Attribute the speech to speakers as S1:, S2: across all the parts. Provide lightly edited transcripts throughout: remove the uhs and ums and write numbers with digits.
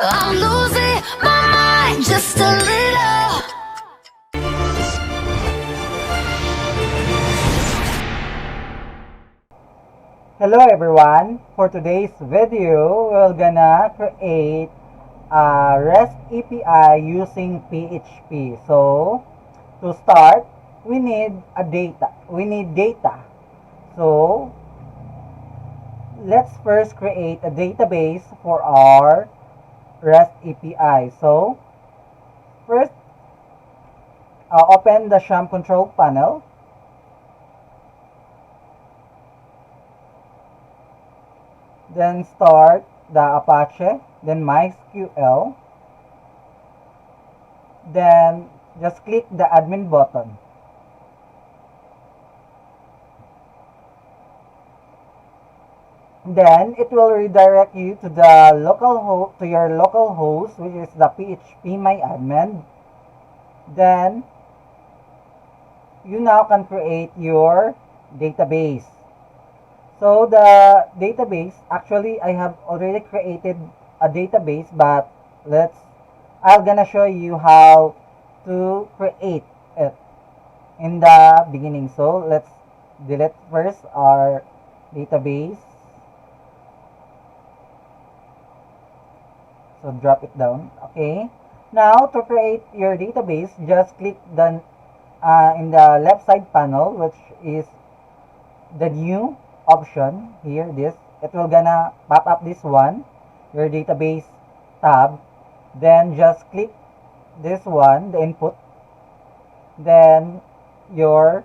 S1: I'm losing my mind just a little.
S2: Hello everyone, for today's video, we're gonna create a REST API using PHP. So, to start, we need data. So, let's first create a database for our REST API. So, first, open the SHAM control panel. Then start the Apache, then MySQL. Then just click the admin button. Then it will redirect you to the your local host, which is the PHP admin. Then you now can create your database. So the database, actually I have already created a database, but I'm gonna show you how to create it in the beginning. So let's delete first our database. So drop it down. Okay. Now to create your database, just click the in the left side panel, which is the new option here. It will gonna pop up this one, your database tab. Then just click this one, the input. Then your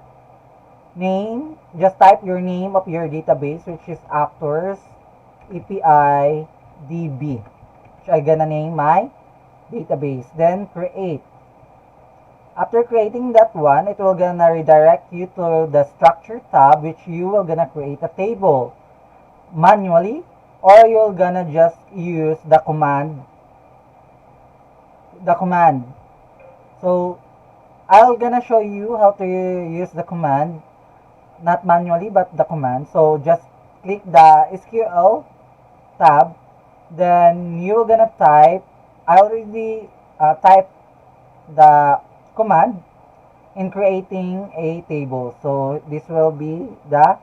S2: name, just type your name of your database, which is Actors API DB, which I'm gonna name my database. Then create. After creating that one, it will gonna redirect you to the structure tab, which you will gonna create a table manually, or you're gonna just use the command. So I'm gonna show you how to use the command, not manually but the command. So just click the SQL tab, then you're gonna type. I already typed the command in creating a table. So this will be the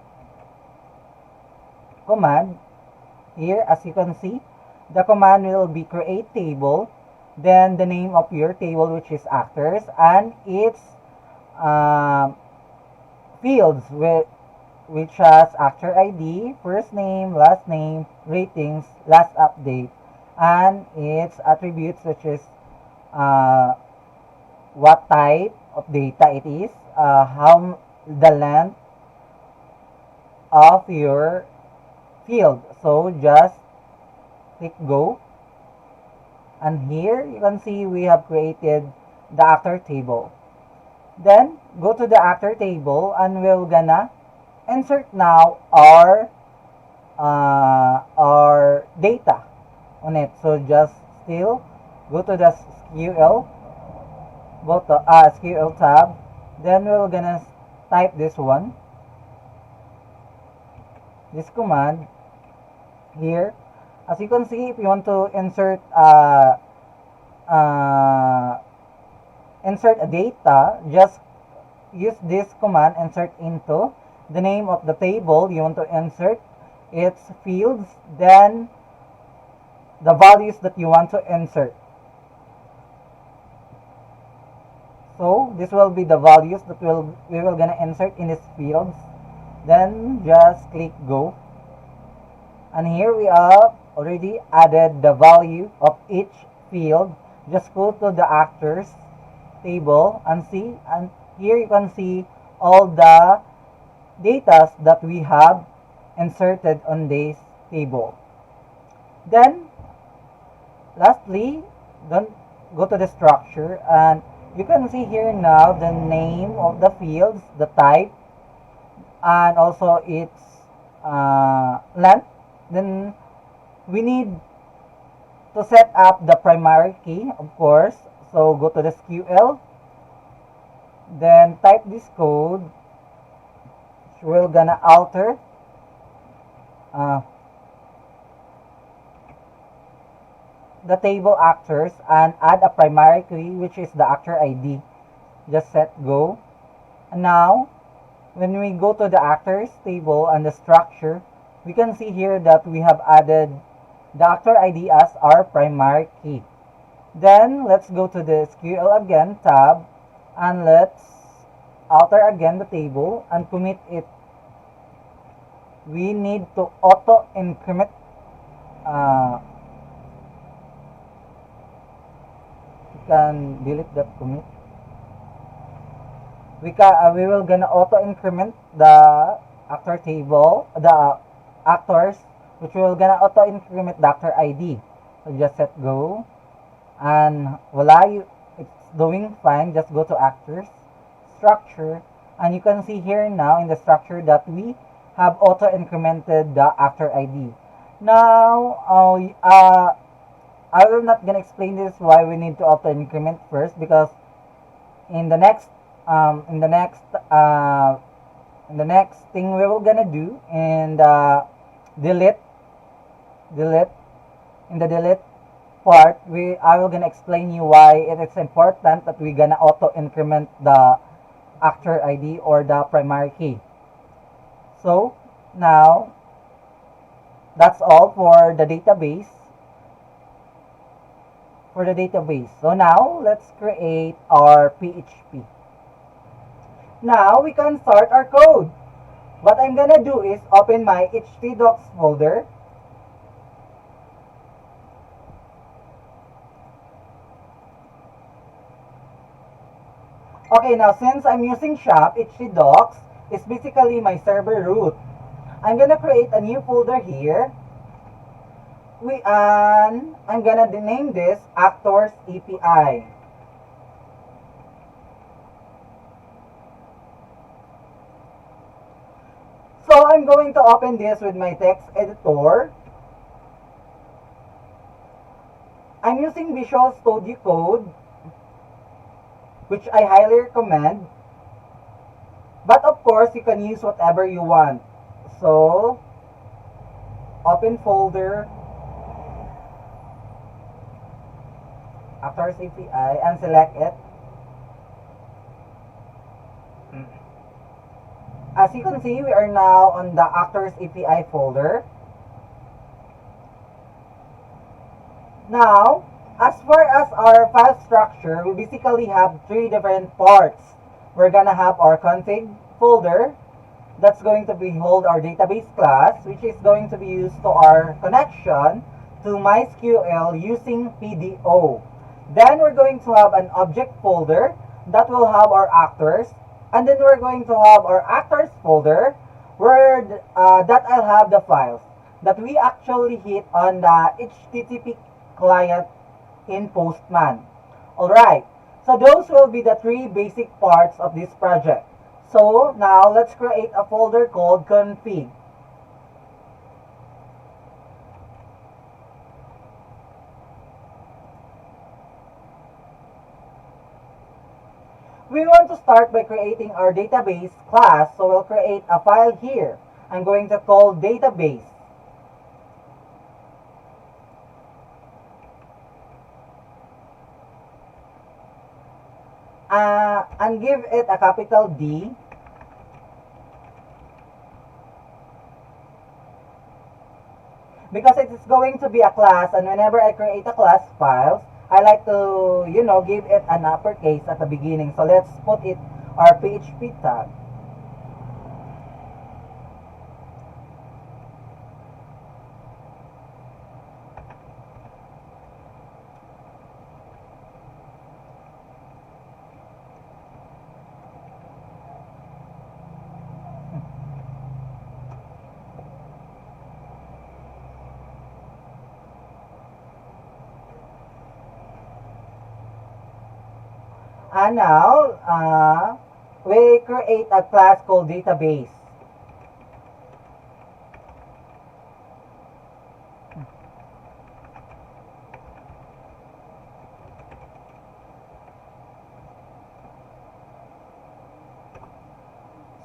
S2: command here. As you can see, the command will be create table, then the name of your table, which is actors, and its fields which has actor ID, first name, last name, ratings, last update, and its attributes, which is what type of data it is, how the length of your field. So just click go, and here you can see we have created the actor table. Then go to the actor table, and we're gonna insert now our data on it. So just still go to the SQL tab. Then we're gonna type this command here. As you can see, if you want to insert a data, just use this command, insert into the name of the table you want to insert, its fields, then the values that you want to insert. So this will be the values that we will gonna insert in these fields. Then just click go, and here we have already added the value of each field. Just go to the actors table and see, and here you can see all the data that we have inserted on this table. Then lastly, then go to the structure, and you can see here now the name of the fields, the type, and also its length. Then we need to set up the primary key, of course. So go to the SQL, then type this code, which we're gonna alter the table actors and add a primary key, which is the actor ID. Just set go. And now, when we go to the actors table and the structure, we can see here that we have added the actor ID as our primary key. Then, let's go to the SQL again, tab, and let's alter again the table and commit it. We need to auto increment we can delete that commit. We will gonna auto increment the actor table, the actors, which will gonna auto increment the actor ID. So just set go, and voila, it's doing fine. Just go to actors, structure, and you can see here now in the structure that we have auto incremented the actor ID. Now, I will not gonna explain this why we need to auto increment first, because in the next in the next thing we will gonna do in the delete in the delete part, I will gonna explain you why it is important that we gonna auto increment the actor ID or the primary key. So now that's all for the database. So now let's create our PHP. Now we can start our code. What I'm gonna do is open my htdocs folder. Okay, now since I'm using shop, htdocs is basically my server root. I'm gonna create a new folder here. I'm gonna name this Actors API. So I'm going to open this with my text editor. I'm using Visual Studio Code, which I highly recommend. But of course, you can use whatever you want. So, open folder, Actors API, and select it. As you can see, we are now on the Actors API folder. Now, as far as our file structure, we basically have three different parts. We're gonna have our config folder. That's going to be hold our database class, which is going to be used to our connection to MySQL using PDO. Then we're going to have an object folder that will have our actors. And then we're going to have our actors folder where that I'll have the files that we actually hit on the HTTP client in Postman. Alright, so those will be the three basic parts of this project. So now let's create a folder called config. We want to start by creating our database class, so we'll create a file here. I'm going to call database. And give it a capital D. Because it is going to be a class, and whenever I create a class files, I like to, give it an uppercase at the beginning. So let's put it our PHP tag. And now, we create a class called database.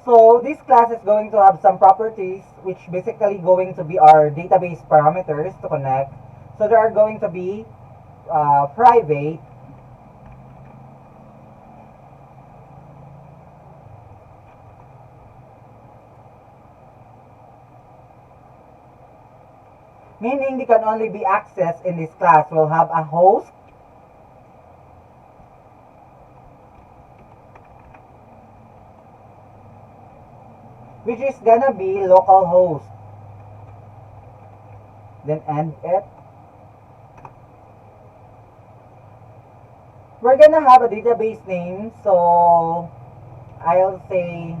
S2: So this class is going to have some properties, which basically going to be our database parameters to connect. So there are going to be private meaning they can only be accessed in this class. We'll have a host which is gonna be localhost. Then end it. We're gonna have a database name, so I'll say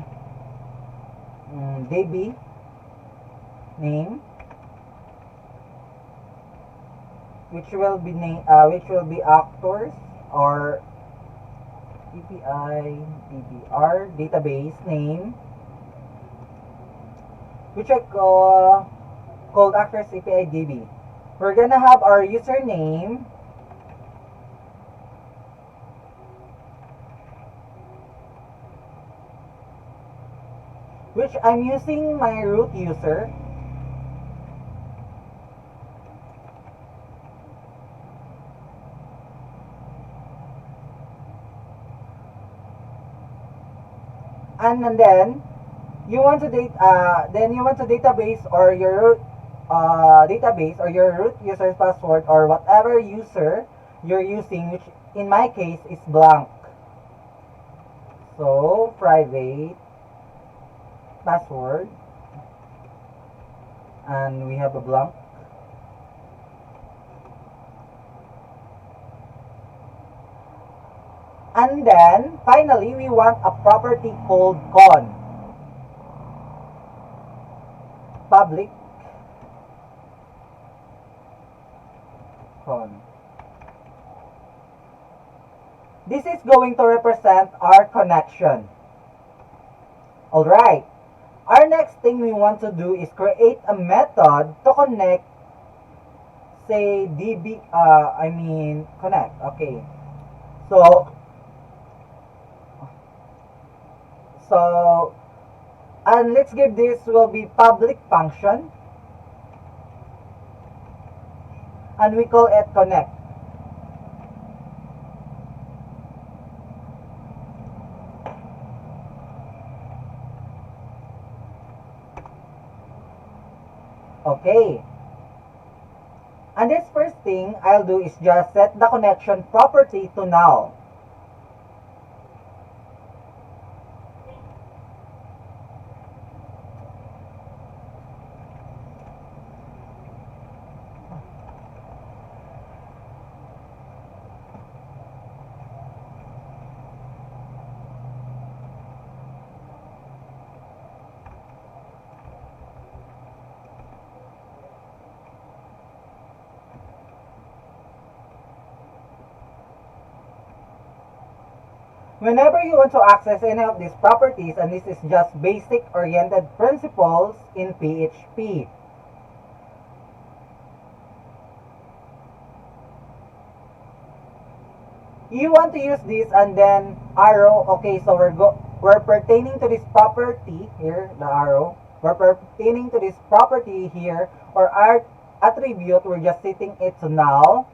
S2: DB name, which will be actors or API DBR database name, which I called actors API DB. We're gonna have our username, which I'm using my root user. And then you want to database or your root database or your root user's password or whatever user you're using, which in my case is blank. So private password, and we have a blank. And then finally we want a property called con, public con. This is going to represent our connection. Alright, our next thing we want to do is create a method to connect, say connect. Okay, so and let's give this will be public function, and we call it connect. Okay, and this first thing I'll do is just set the connection property to null. Whenever you want to access any of these properties, and this is just basic oriented principles in PHP. You want to use this and then arrow. Okay, so we're pertaining to this property here, the arrow. We're pertaining to this property here, or our attribute, we're just setting it to null.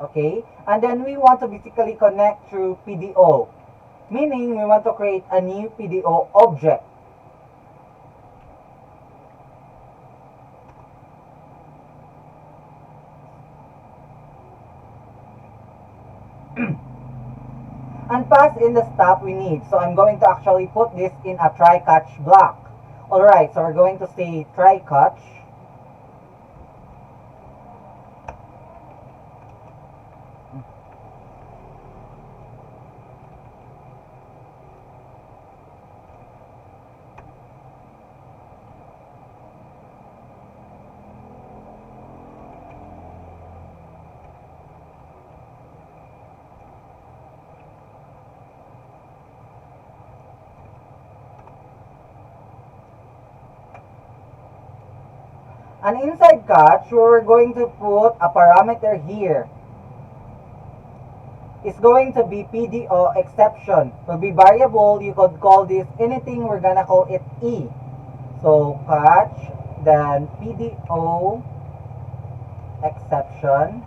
S2: Okay, and then we want to basically connect through PDO, meaning we want to create a new PDO object. And pass in the stuff we need. So I'm going to actually put this in a try-catch block. Alright, so we're going to say try-catch. And inside catch, we're going to put a parameter here. It's going to be PDO exception. Will be variable. You could call this anything. We're gonna call it E. So catch, then PDO exception,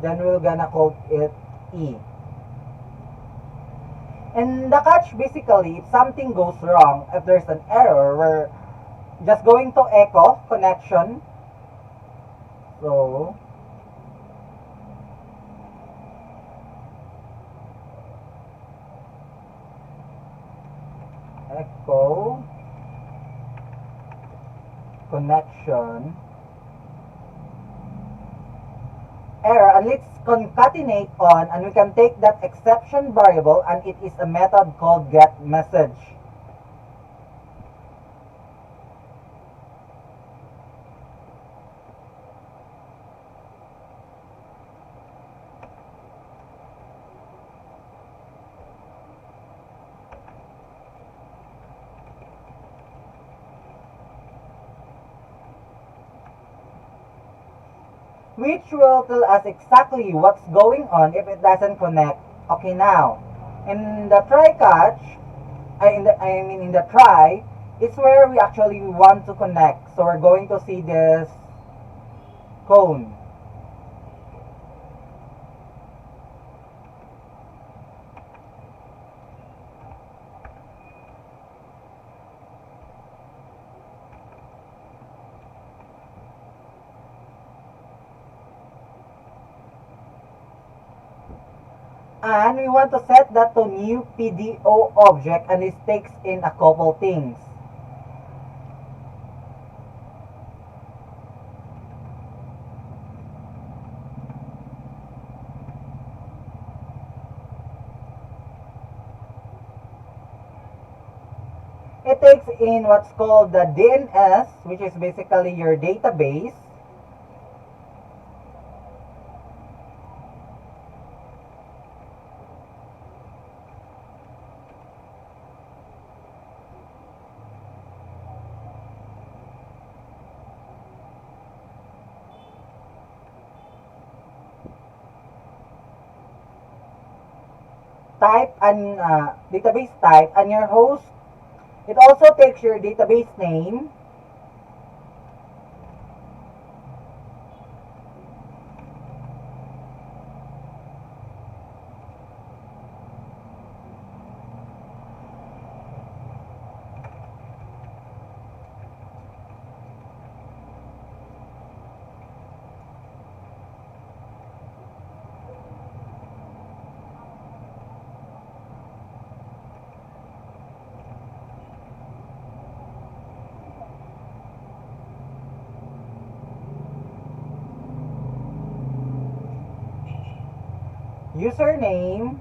S2: then we're gonna call it E. And the catch, basically, if something goes wrong, if there's an error, we're just going to echo connection. So echo connection error, and let's concatenate on, and we can take that exception variable, and it is a method called getMessage. Which will tell us exactly what's going on if it doesn't connect. Okay, now, in the try catch, in the try, it's where we actually want to connect. So we're going to see this cone. And we want to set that to new PDO object, and this takes in a couple things. It takes in what's called the DNS, which is basically your database. Type and database type and your host. It also takes your database name, username,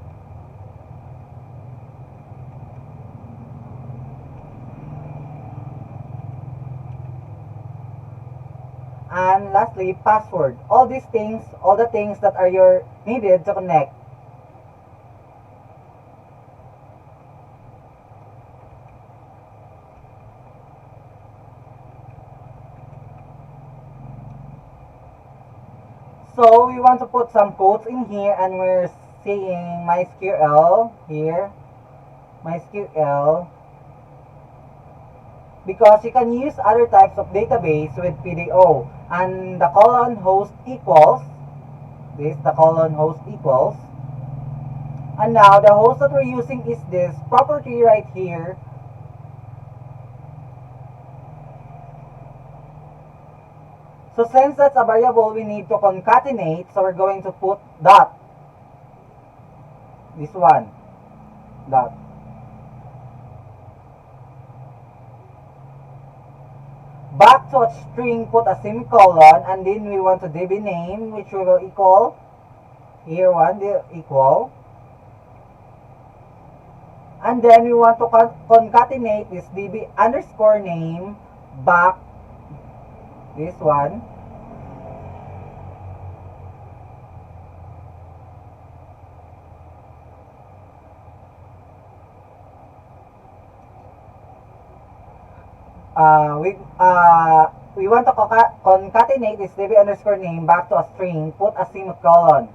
S2: and lastly, password. All these things, all the things that are needed to connect. So we want to put some quotes in here, and we're saying MySQL here, MySQL, because you can use other types of database with PDO, and the colon host equals this, the colon host equals, and now the host that we're using is this property right here. So since that's a variable, we need to concatenate, so we're going to put dot, this one, dot. Back to a string, put a semicolon, and then we want to DB name, which we will equal, here one, equal. And then we want to concatenate this DB underscore name back, this one. We want to concatenate this DB underscore name back to a string, put a semicolon.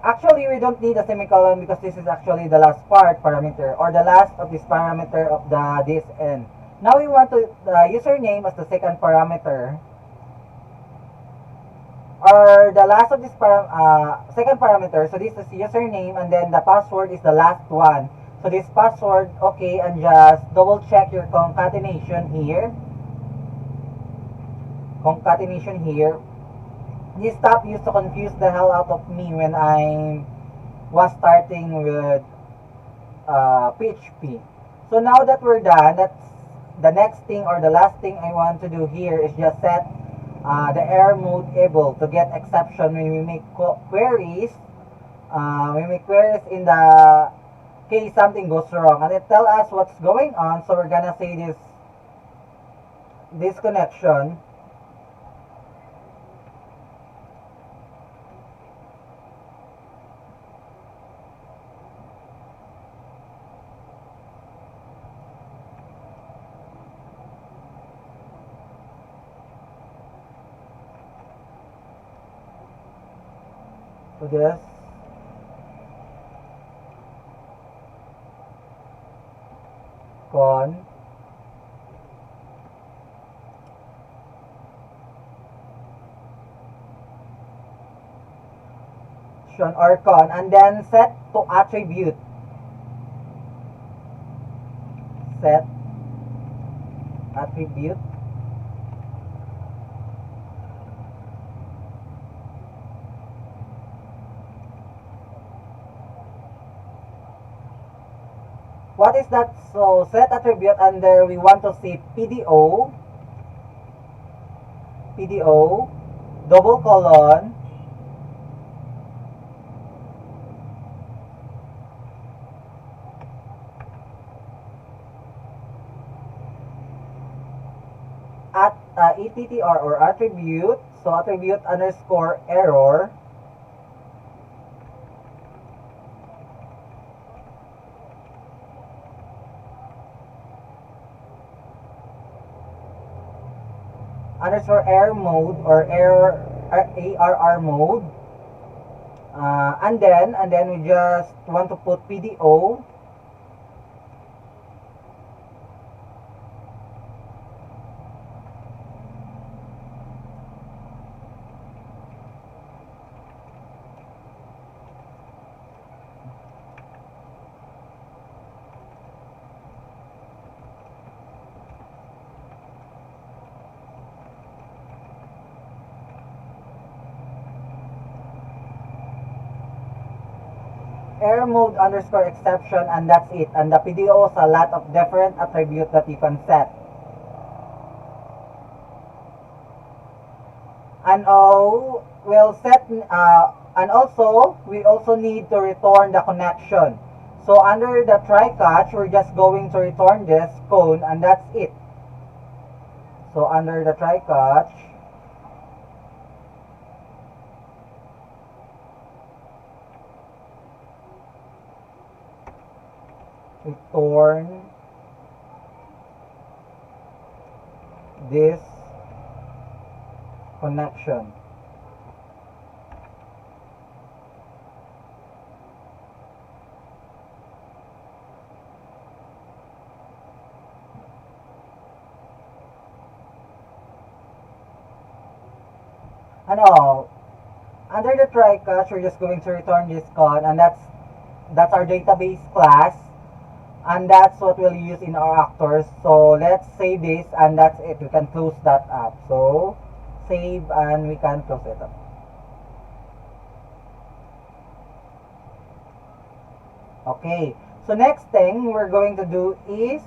S2: Actually, we don't need a semicolon because this is actually the last part parameter, or the last of this parameter of the this end. Now we want to the username as the second parameter. or the last of this second parameter. So this is username, and then the password is the last one. So this password, okay, and just double check your concatenation here. Concatenation here. This stop used to confuse the hell out of me when I was starting with PHP. So now that we're done, that's the next thing or the last thing I want to do here is just set the error mode able to get exception when we make queries. We make queries in the case something goes wrong, and it tell us what's going on. So we're gonna say this connection. So this con or con, and then set to attribute. Set attribute. What is that? So set attribute, and there we want to see PDO, double colon, at ETTR or attribute, so attribute underscore error, underscore error mode or error ARR mode, and then we just want to put PDO error mode underscore exception, and that's it. And the PDO is a lot of different attributes that you can set. And we'll set and also we also need to return the connection. So under the try catch, we're just going to return this cone, and that's it. So under the try catch, return this connection. And under the try catch, we're just going to return this con, and that's our database class, and that's what we'll use in our actors. So let's save this, and that's it. We can close that up. So save, and we can close it up. Okay, so next thing we're going to do is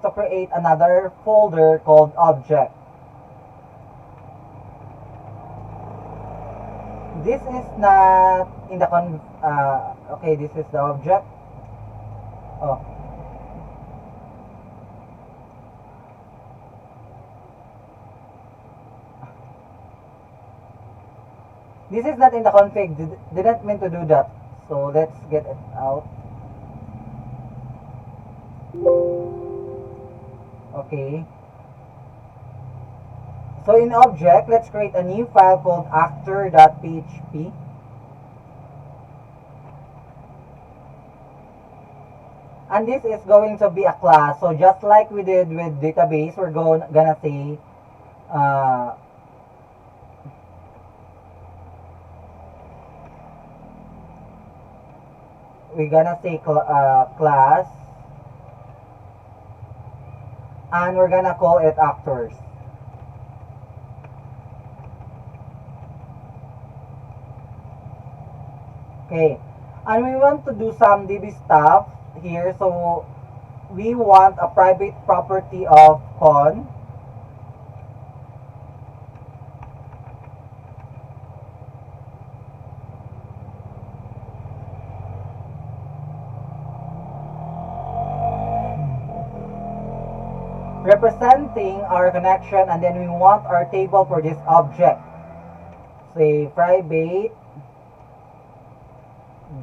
S2: to create another folder called object. This is not in the okay, this is the object. This is not in the config. Didn't mean to do that. So let's get it out. Okay. So in object, let's create a new file called actor.php. And this is going to be a class. So just like we did with database, we're gonna say uh, class, and we're gonna call it actors. Okay, and we want to do some DB stuff here. So we want a private property of con, representing our connection, and then we want our table for this object. Say private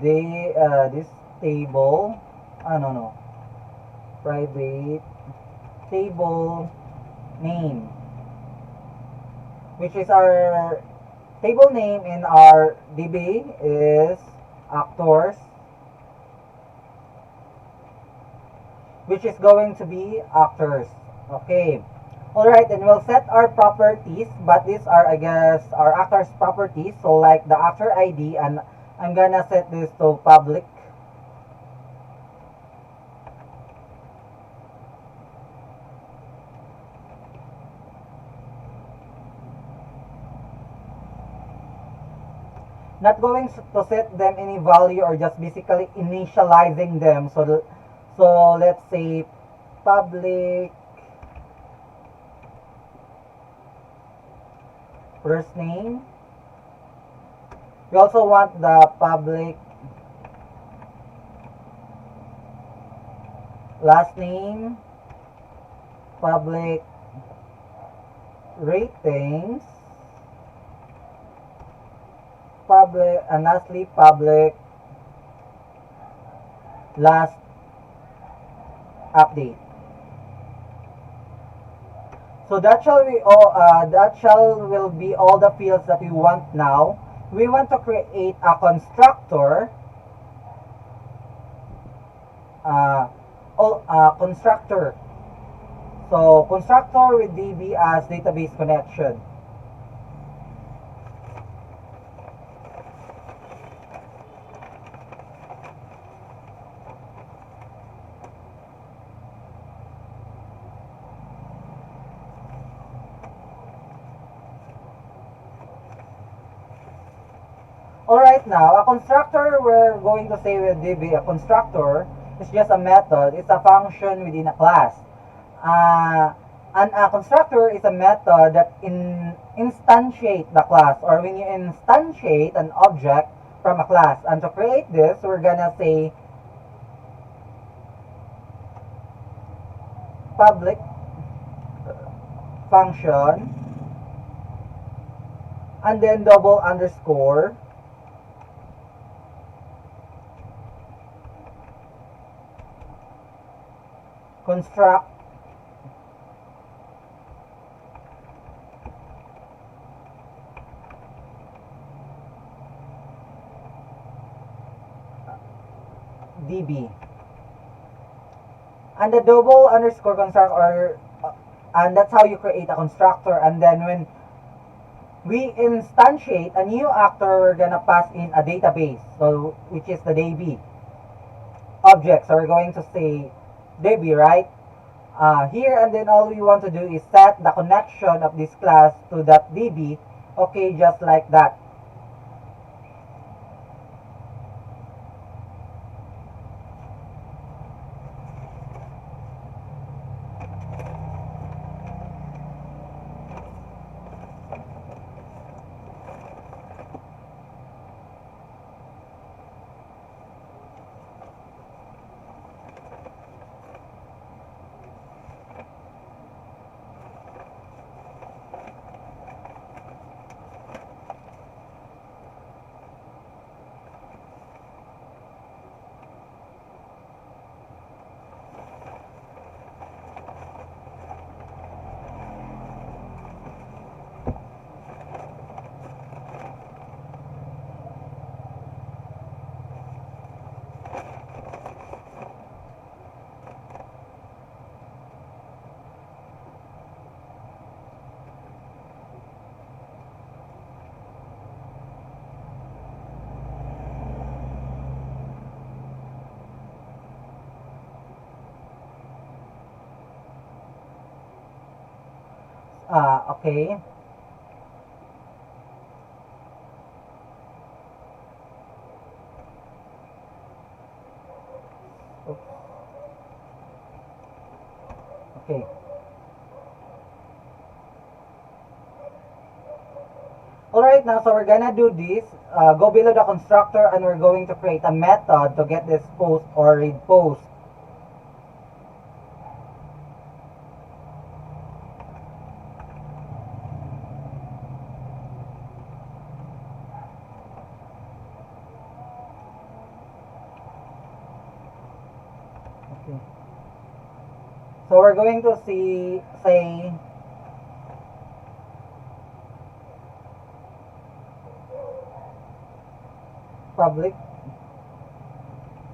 S2: this table, no, private table name, which is our table name in our DB is actors, which is going to be actors. Okay. Alright, and we'll set our properties, but these are, I guess, our actors properties. So like the actor ID, and I'm gonna set this to public. Not going to set them any value, or just basically initializing them. So let's say public first name. We also want the public last name, public ratings, public, and lastly public last update. So that shall will be all the fields that we want now. We want to create a constructor, constructor. So constructor with DB as database connection. Alright, now, a constructor, we're going to say with DB, a constructor is just a method. It's a function within a class. And a constructor is a method that instantiate the class, or when you instantiate an object from a class. And to create this, we're gonna say public function, and then double underscore construct DB, and the double underscore construct, and that's how you create a constructor. And then when we instantiate a new actor, we're gonna pass in a database, so which is the DB object. So we're going to say DB, right? Here, and then all we want to do is set the connection of this class to that DB. Okay, just like that. Okay. Oops. Okay. Alright, now so we're gonna do this. Go below the constructor and we're going to create a method to get this post or read post. Okay. So we're going to say public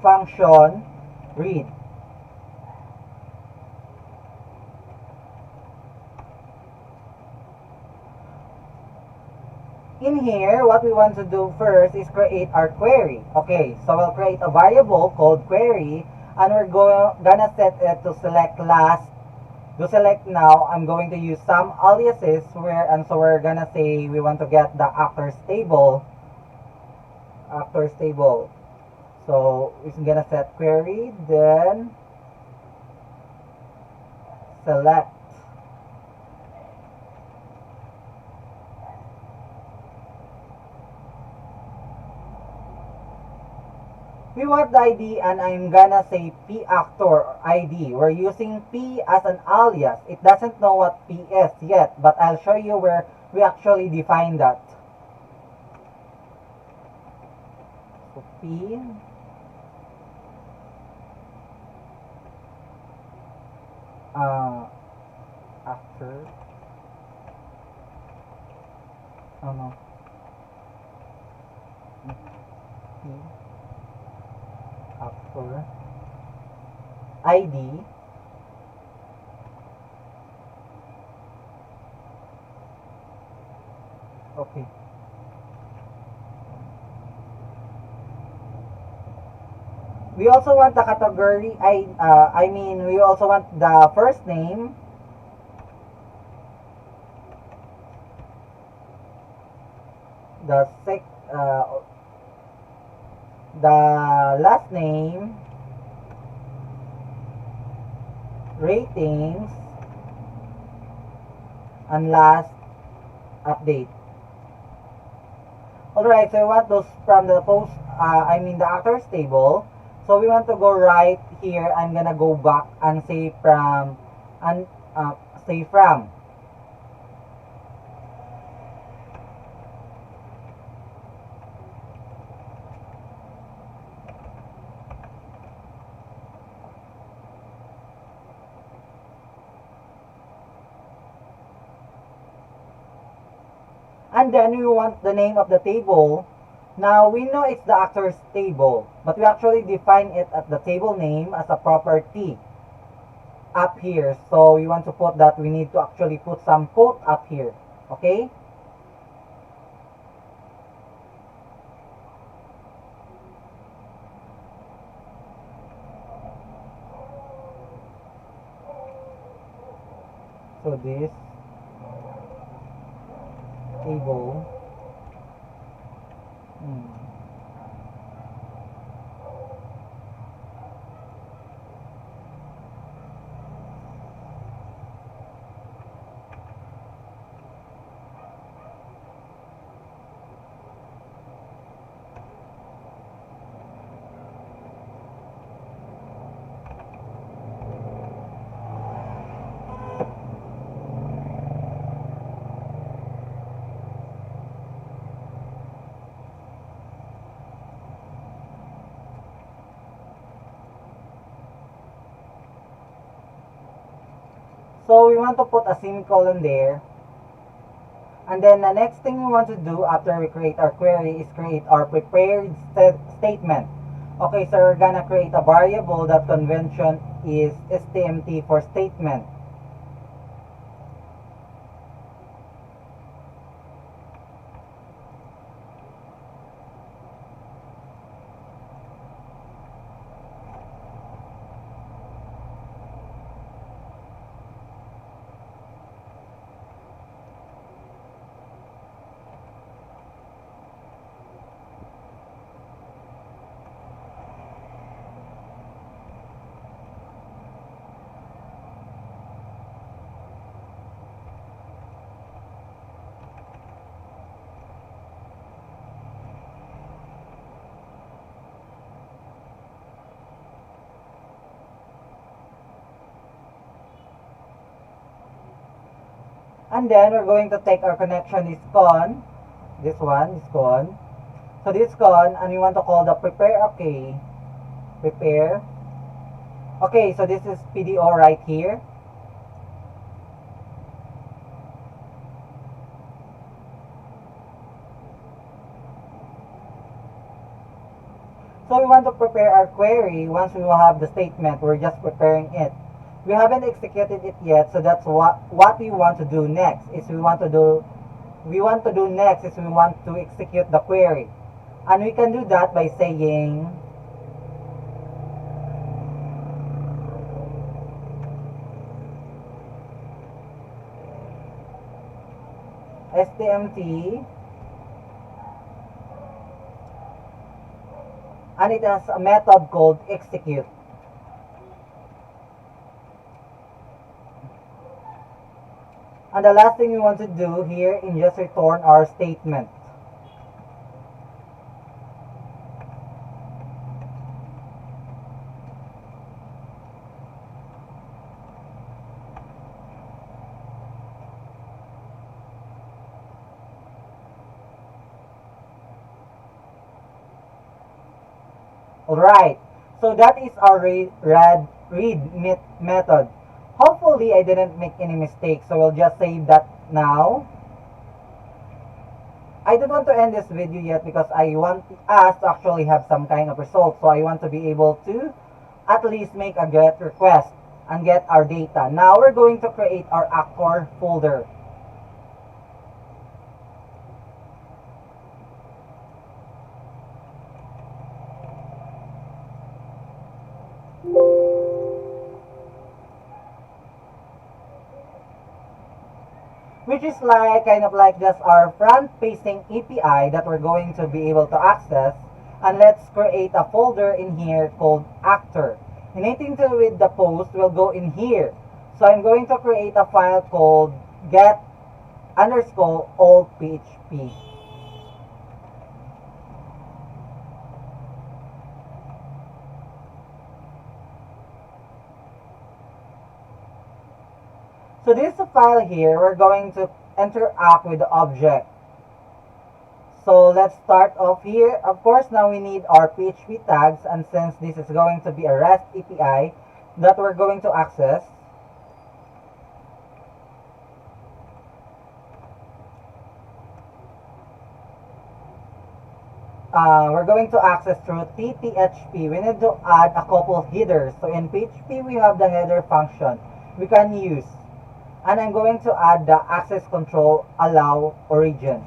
S2: function read. In here, what we want to do first is create our query. Okay, so we'll create a variable called query, and we're gonna set it to select last. To select now, I'm going to use some aliases and so we're gonna say we want to get the actors table. Actors table. So we're gonna set query, then select. We want the ID and I'm gonna say P actor ID. We're using P as an alias. It doesn't know what P is yet, but I'll show you where we actually define that. So P actor. Oh no. P actor ID. Okay. We also want the category. We also want the first name, the the last name, ratings, and last update. Alright, so we want those from the the actors table. So we want to go right here. I'm gonna go back and say from, and say from. And then we want the name of the table. Now we know it's the actors table, but we actually define it at the table name as a property up here. So we want to put that, we need to actually put some quote up here. Okay? So this table So we want to put a semicolon there. And then the next thing we want to do after we create our query is create our prepared statement. Okay, so we're gonna create a variable that convention is stmt for statement. And then we're going to take our connection is con. This one is con. So this con, and we want to call the prepare. Okay. Prepare. Okay, so this is PDO right here. So we want to prepare our query. Once we will have the statement, we're just preparing it. We haven't executed it yet, so that's what we want to do next. We want to execute the query. And we can do that by saying stmt, and it has a method called execute. And the last thing we want to do here is just return our statement. Alright, so that is our read method. Hopefully I didn't make any mistakes, so we'll just save that now. I don't want to end this video yet because I want us to actually have some kind of result. So I want to be able to at least make a GET request and get our data. Now we're going to create our actor folder. Which is like kind of like just our front-facing API that we're going to be able to access. And let's create a folder in here called actor. Anything to do with the post will go in here. So I'm going to create a file called get_all.php. So this file here, we're going to interact with the object. So let's start off here. Of course, now we need our PHP tags, and since this is going to be a REST API that we're going to access, we're going to access through TPHP. We need to add a couple of headers. So in PHP, we have the header function we can use. And I'm going to add the access control allow origin.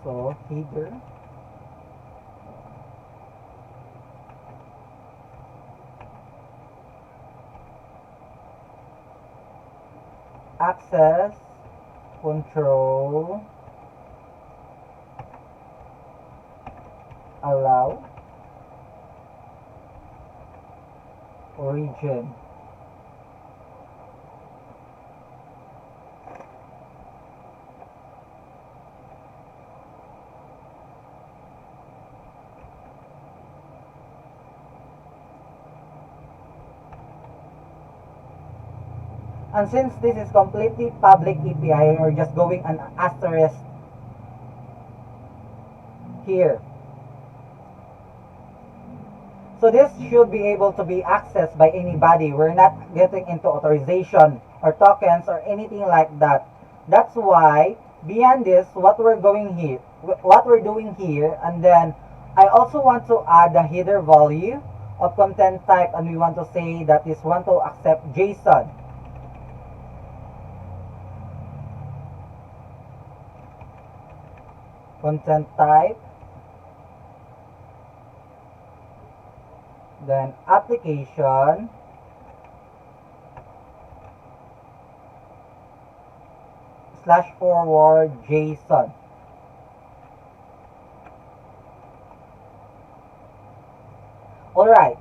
S2: So header access control allow origin. And since this is completely public API, we're just going an asterisk here. So this should be able to be accessed by anybody. We're not getting into authorization or tokens or anything like that. That's why beyond this, what we're doing here, and then I also want to add a header value of content type, and we want to say that this want to accept JSON. Content type, then application /forward JSON. Alright,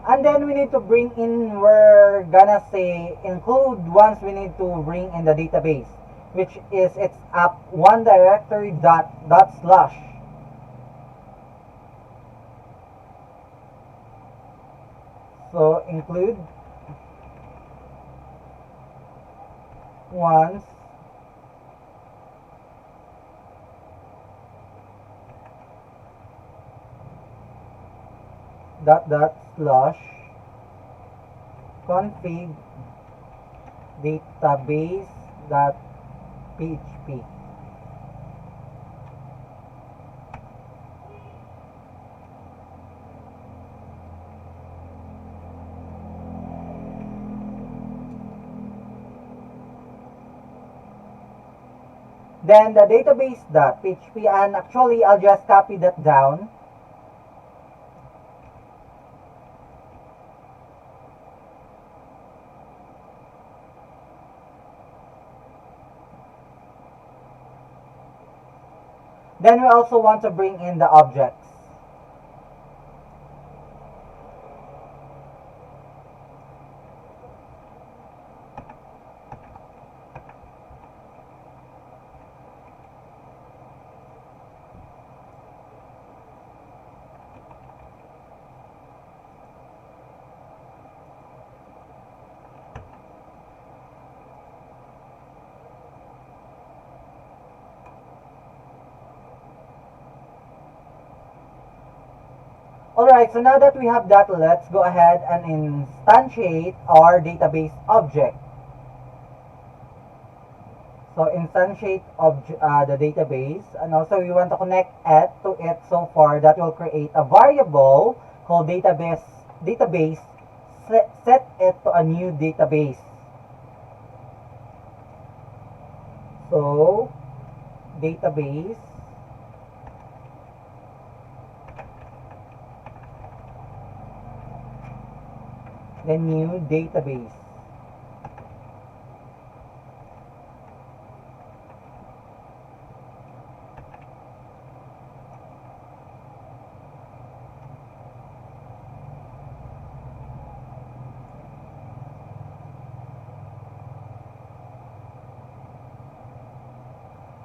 S2: and then we need to bring in, we're gonna say include once we need to bring in the database, which is it's up one directory dot slash. So include once // config database.php. Then the database.php, and actually I'll just copy that down. Then we also want to bring in the objects. Alright, so now that we have that, let's go ahead and instantiate our database object. So instantiate the database, and also we want to connect it to it. So far, that will create a variable called database. Set it to a new database. So database the new database.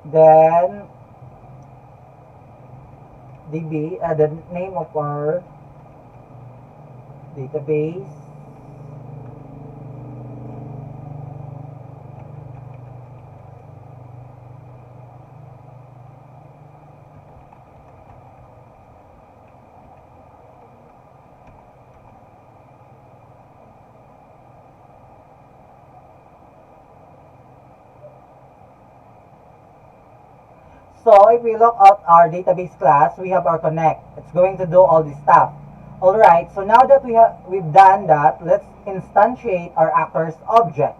S2: Then the name of our database So if we look at our database class, we have our connect. It's going to do all this stuff. Alright, so now that we've done that, let's instantiate our actors object.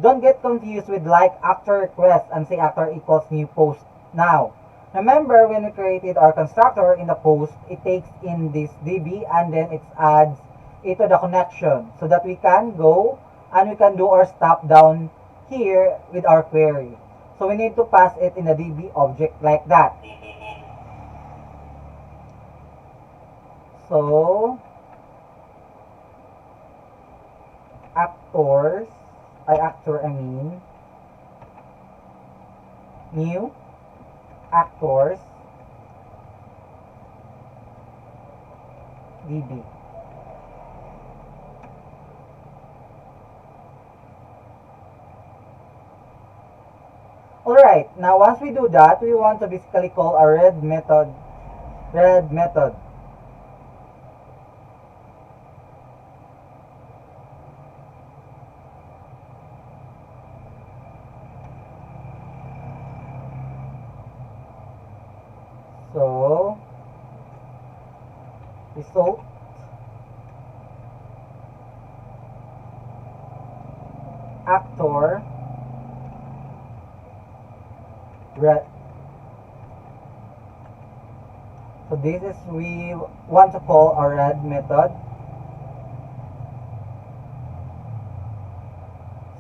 S2: Don't get confused with like actor request and say actor equals new post now. Remember, when we created our constructor in the post, it takes in this DB and then it adds it to the connection so that we can go and we can do our stuff down here with our query. So we need to pass it in the DB object like that. So actors, new actors DB. Alright, now once we do that, we want to basically call a red method. So result actor red. So this is we want to call our red method.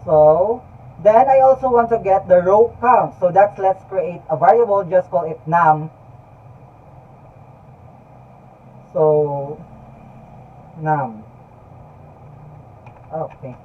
S2: So then I also want to get the row count. So that's, let's create a variable, just call it num. So num. Okay.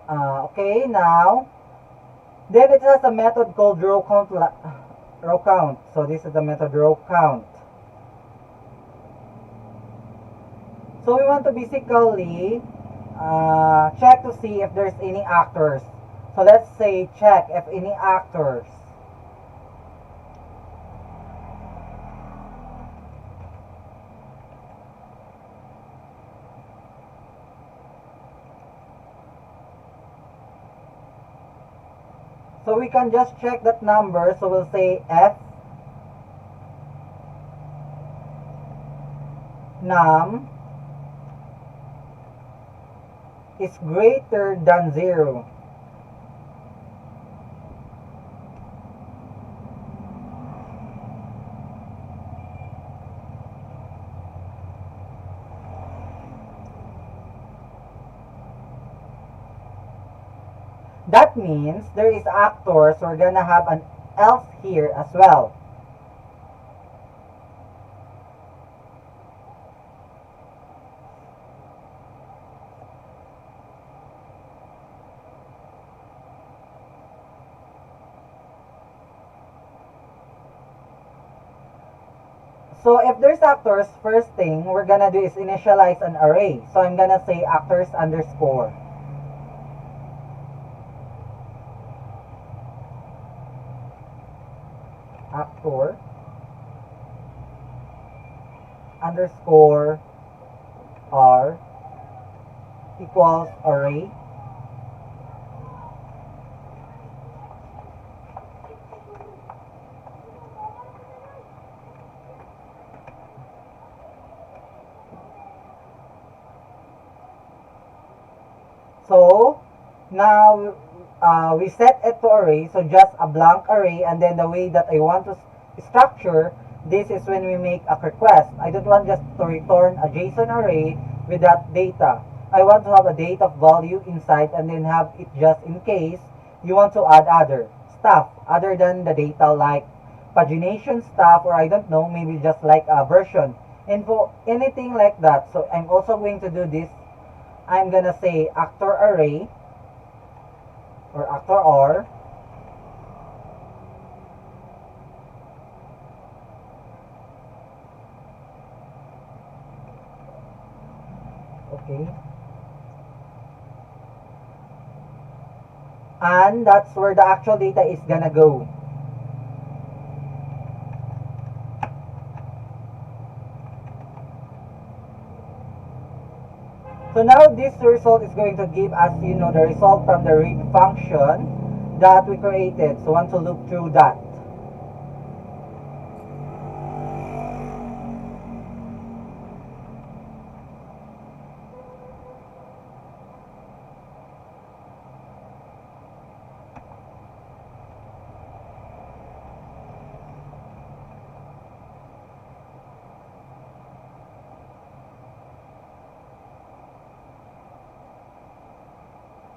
S2: Okay, now, then it has a method called row count. So this is the method row count. So we want to basically check to see if there's any actors. So let's say check if any actors. So we can just check that number. So we'll say F num is greater than 0. That means there is actors. We're gonna have an else here as well. So if there's actors, first thing we're gonna do is initialize an array. So I'm gonna say actors underscore. Actor underscore R equals array. So now we set it to array, so just a blank array, and then the way that I want to structure this is when we make a request. I don't want just to return a JSON array with that data. I want to have a data value inside and then have it just in case you want to add other stuff other than the data, like pagination stuff, or I don't know, maybe just like a version info, anything like that. So I'm also going to do this. I'm gonna say actor array or actor R okay, and that's where the actual data is gonna go. So now this result is going to give us, the result from the read function that we created. So I want to loop through that.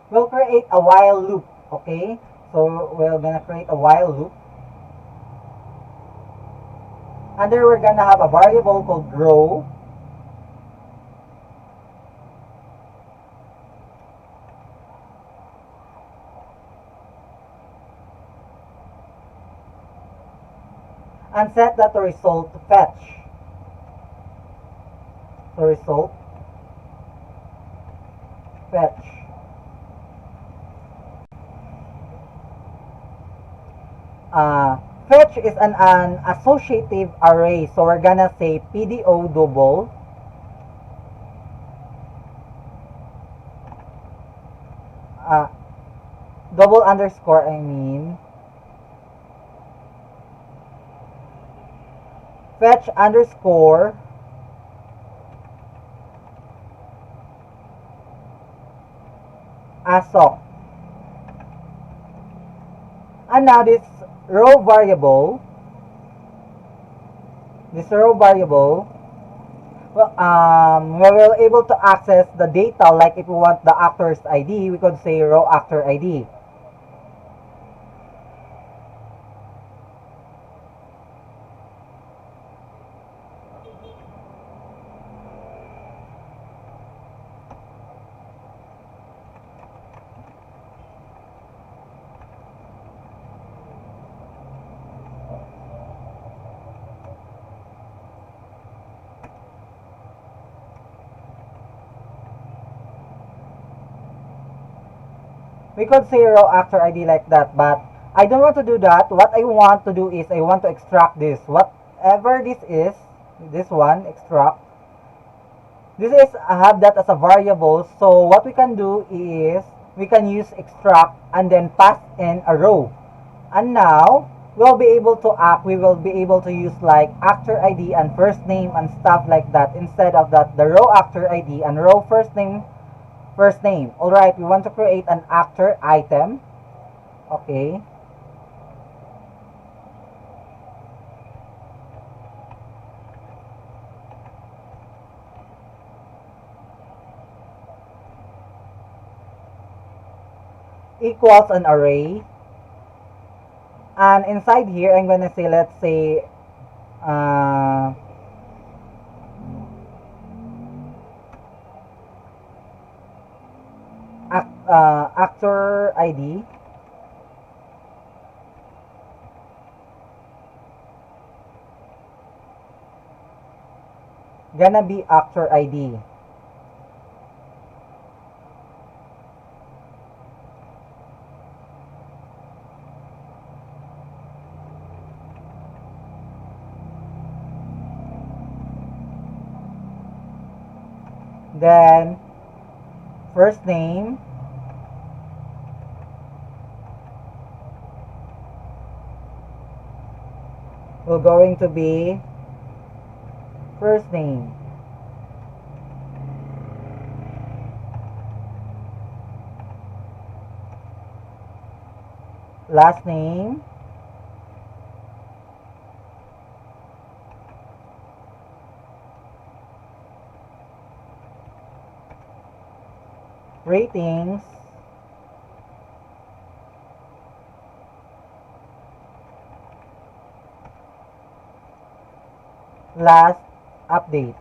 S2: We'll create a while loop, okay? So we're gonna create a while loop. And there we're gonna have a variable called row. And set that to result to fetch. So result fetch. Fetch is an associative array, so we're gonna say PDO double underscore, fetch underscore ASO. And now this row variable, we will able to access the data. Like if we want the actor's ID, we could say row actor ID. We could say row actor ID like that, but I don't want to do that. What I want to do is I want to extract this. Whatever this is, this one, extract. This is, I have that as a variable. So what we can do is we can use extract and then pass in a row. And now we'll be able to we will be able to use like actor ID and first name and stuff like that. Instead of that, the row actor ID and row first name. Alright, we want to create an actor item. Okay. Equals an array. And inside here, I'm gonna say, let's say, actor ID. Gonna be actor ID. Then first name will going to be first name. Last name ratings last update.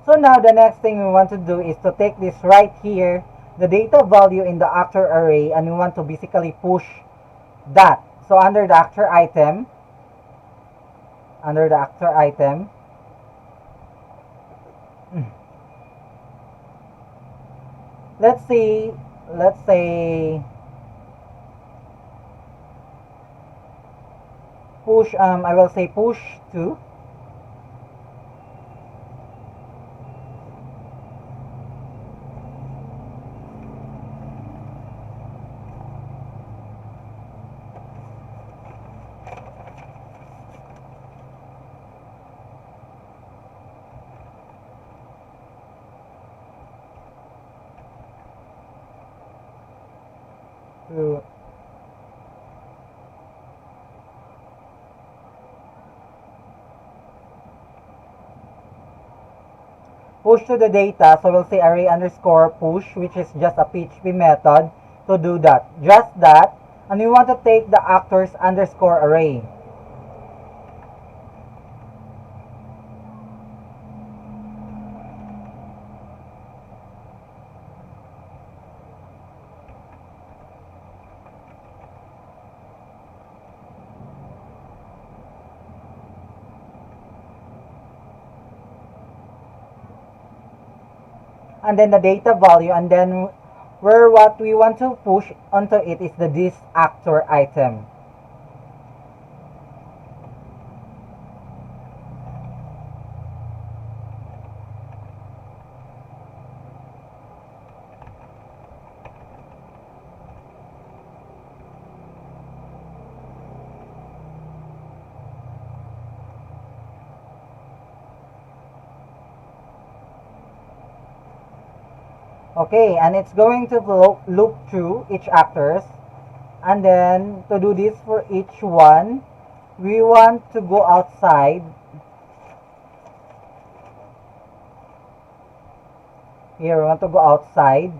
S2: So now the next thing we want to do is to take this right here, the data value in the actor array, and we want to basically push that. So under the actor item, let's say push, I will say push to push to the data. So we'll say array underscore push, which is just a PHP method to do that. Just that. And we want to take the actors underscore array. And then the data value, and then what we want to push onto it is this actor item. Okay, and it's going to loop through each actors, and then to do this for each one, we want to go outside. Here we want to go outside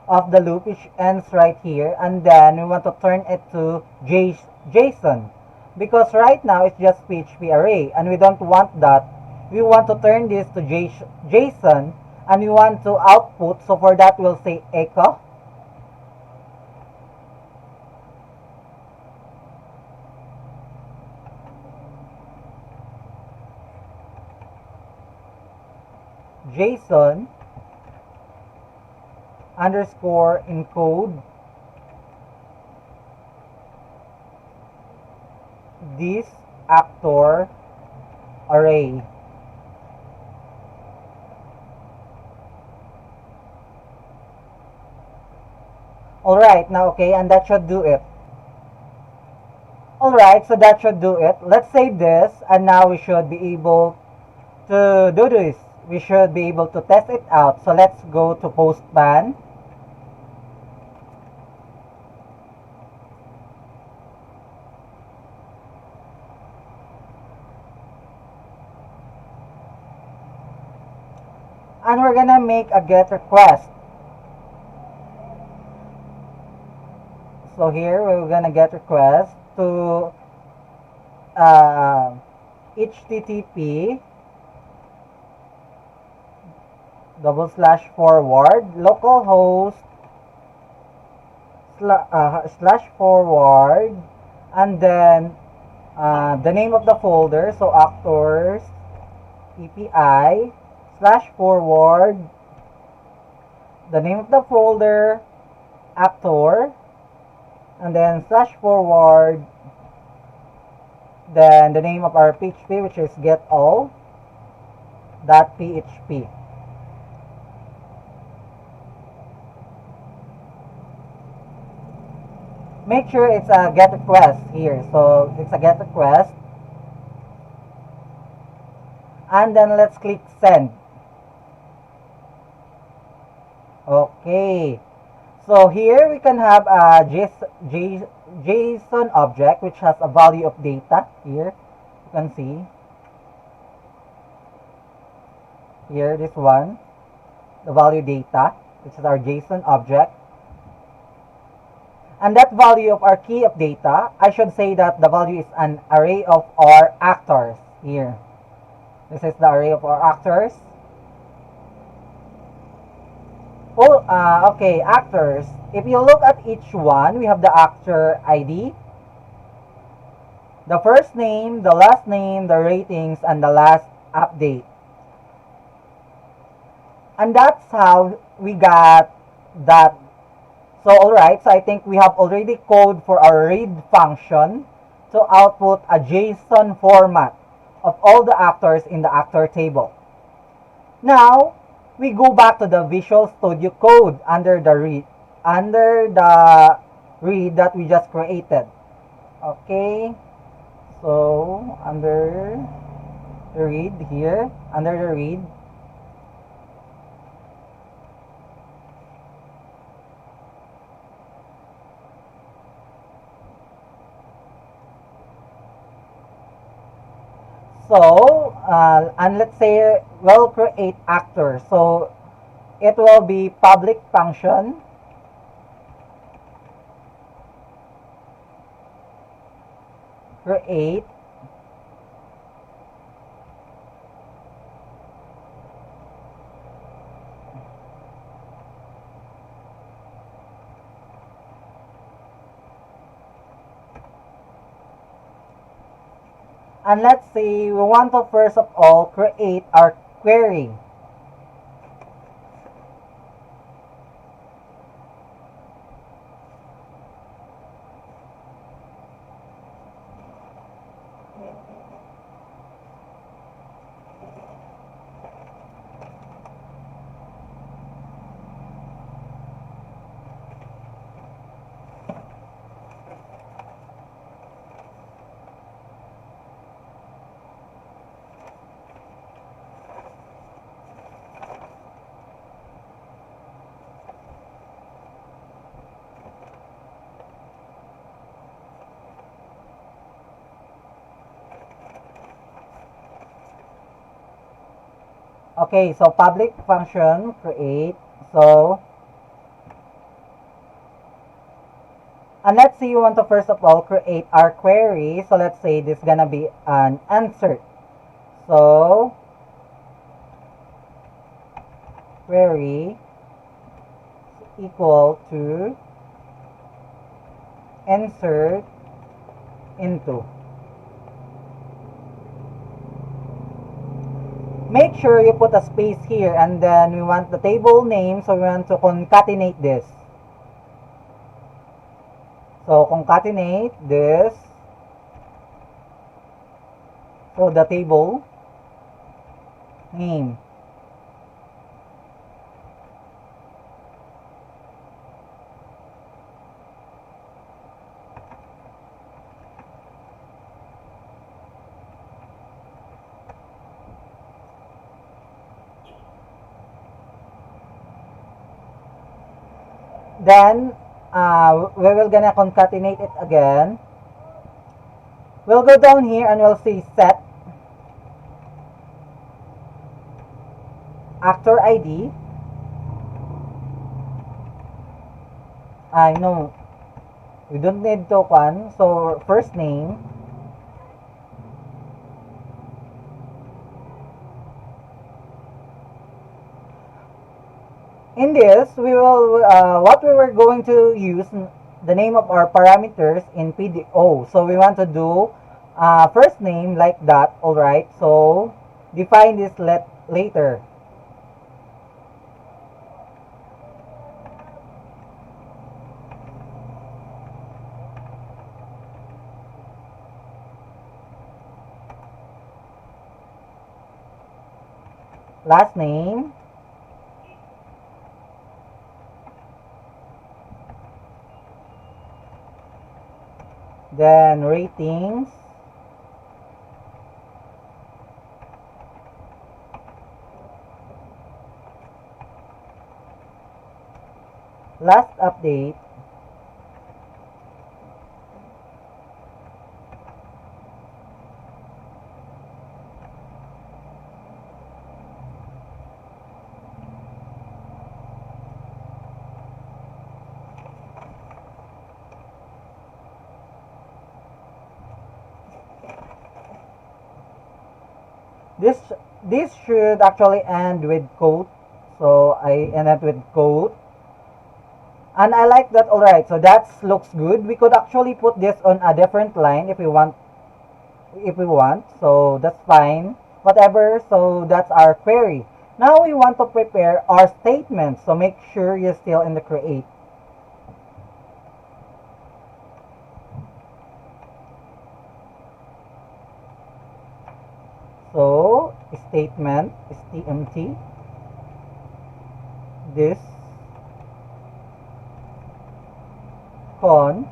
S2: of the loop, which ends right here, and then we want to turn it to JSON. because right now it's just PHP array and we don't want that. We want to turn this to JSON and we want to output. So for that we'll say echo JSON underscore encode this actor array. Alright, now okay, and that should do it. Alright, so that should do it. Let's save this, and now we should be able to do this. We should be able to test it out. So let's go to Postman. And we're gonna make a get request. So here we're gonna get request to http // localhost // and then the name of the folder, so actors API // the name of the folder actor, and then // then the name of our PHP, which is getAll.php. Make sure it's a get request here. So it's a get request. And then let's click send. Okay. So here we can have a JSON object which has a value of data. Here you can see. Here, this one, the value data, which is our JSON object. And that value of our key of data, I should say that the value is an array of our actors here. This is the array of our actors. Oh, okay, actors. If you look at each one, we have the actor ID, the first name, the last name, the ratings, and the last update. And that's how we got that. So alright, so I think we have already code for our read function to output a JSON format of all the actors in the actor table. Now, we go back to the Visual Studio Code under the read that we just created. Okay, so under the read here, under the read, so, and let's say we'll create actor. So, it will be public function create and let's see, we want to first of all create our query. Okay, so public function create. So, And let's say you want to first of all create our query. So let's say this is gonna be an insert. So query equal to insert into. Make sure you put a space here, and then we want the table name, so we want to concatenate this. So concatenate this. So the table name. Then we will gonna concatenate it again. We'll go down here and we'll see set actor ID. I know we don't need token, so first name. In this, we will what we were going to use the name of our parameters in PDO. So we want to do first name like that. All right. So define this later. Last name. Then ratings. Last update. This should actually end with quote. So I end it with quote. And I like that. Alright, so that looks good. We could actually put this on a different line if we want. So that's fine. Whatever. So that's our query. Now we want to prepare our statements. So make sure you're still in the create. So statement stmt this con.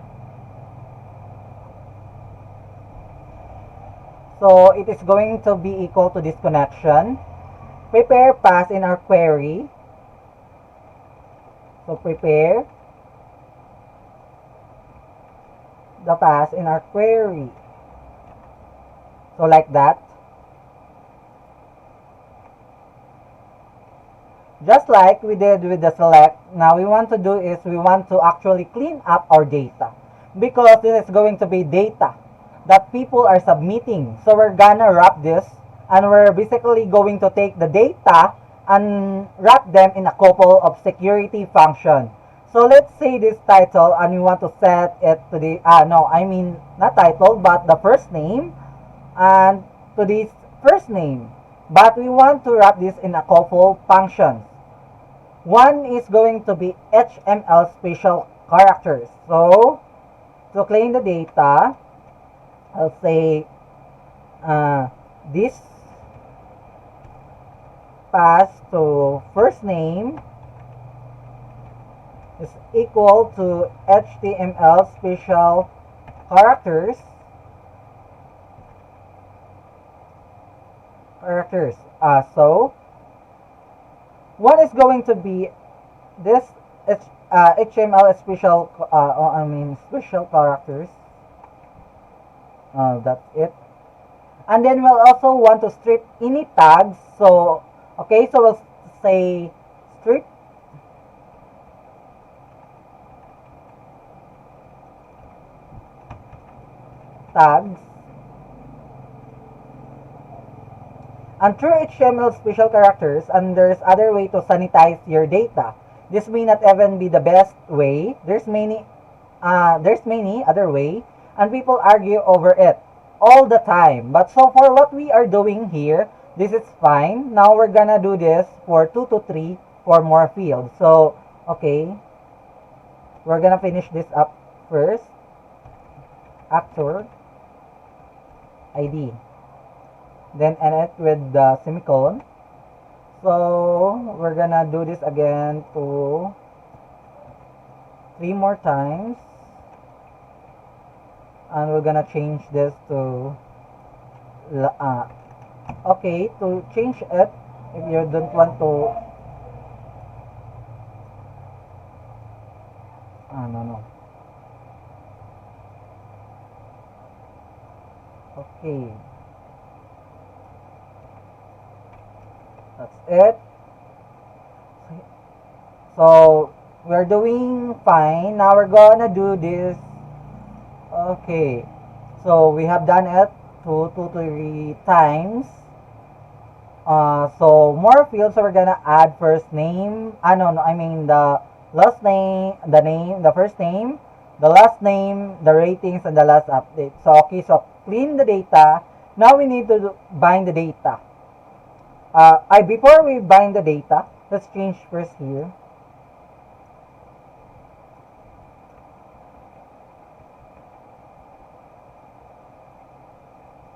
S2: So it is going to be equal to this connection. Prepare pass in our query. So prepare the pass in our query. So like that. Just like we did with the select, now we want to do is we want to actually clean up our data. Because this is going to be data that people are submitting. So we're gonna wrap this, and we're basically going to take the data and wrap them in a couple of security functions. So let's say this title, and we want to set it to the, not title, but the first name, and to this first name. But we want to wrap this in a couple functions. One is going to be HTML special characters. So to clean the data, I'll say this pass to first name is equal to HTML special characters. So what is going to be this HTML special special characters. That's it. And then we'll also want to strip any tags. So okay, so we'll say strip tags. And through HTML special characters, and there's other way to sanitize your data. This may not even be the best way. There's many other way, and people argue over it all the time. But so far, what we are doing here, this is fine. Now we're gonna do this for 2 to 3 for more fields. So, okay, we're gonna finish this up first. Actor ID. Then end it with the semicolon. So we're gonna do this again to 3 more times, and we're gonna change this to okay, to change it, if you don't want to no. Okay, that's it. So we're doing fine. Now we're gonna do this. Okay, so we have done it 2 to 3 times. So more fields. So we're gonna add first name. No, I mean the last name, the first name, the last name, the ratings, and the last update. So okay, so clean the data. Now we need to bind the data. Before we bind the data, let's change first here.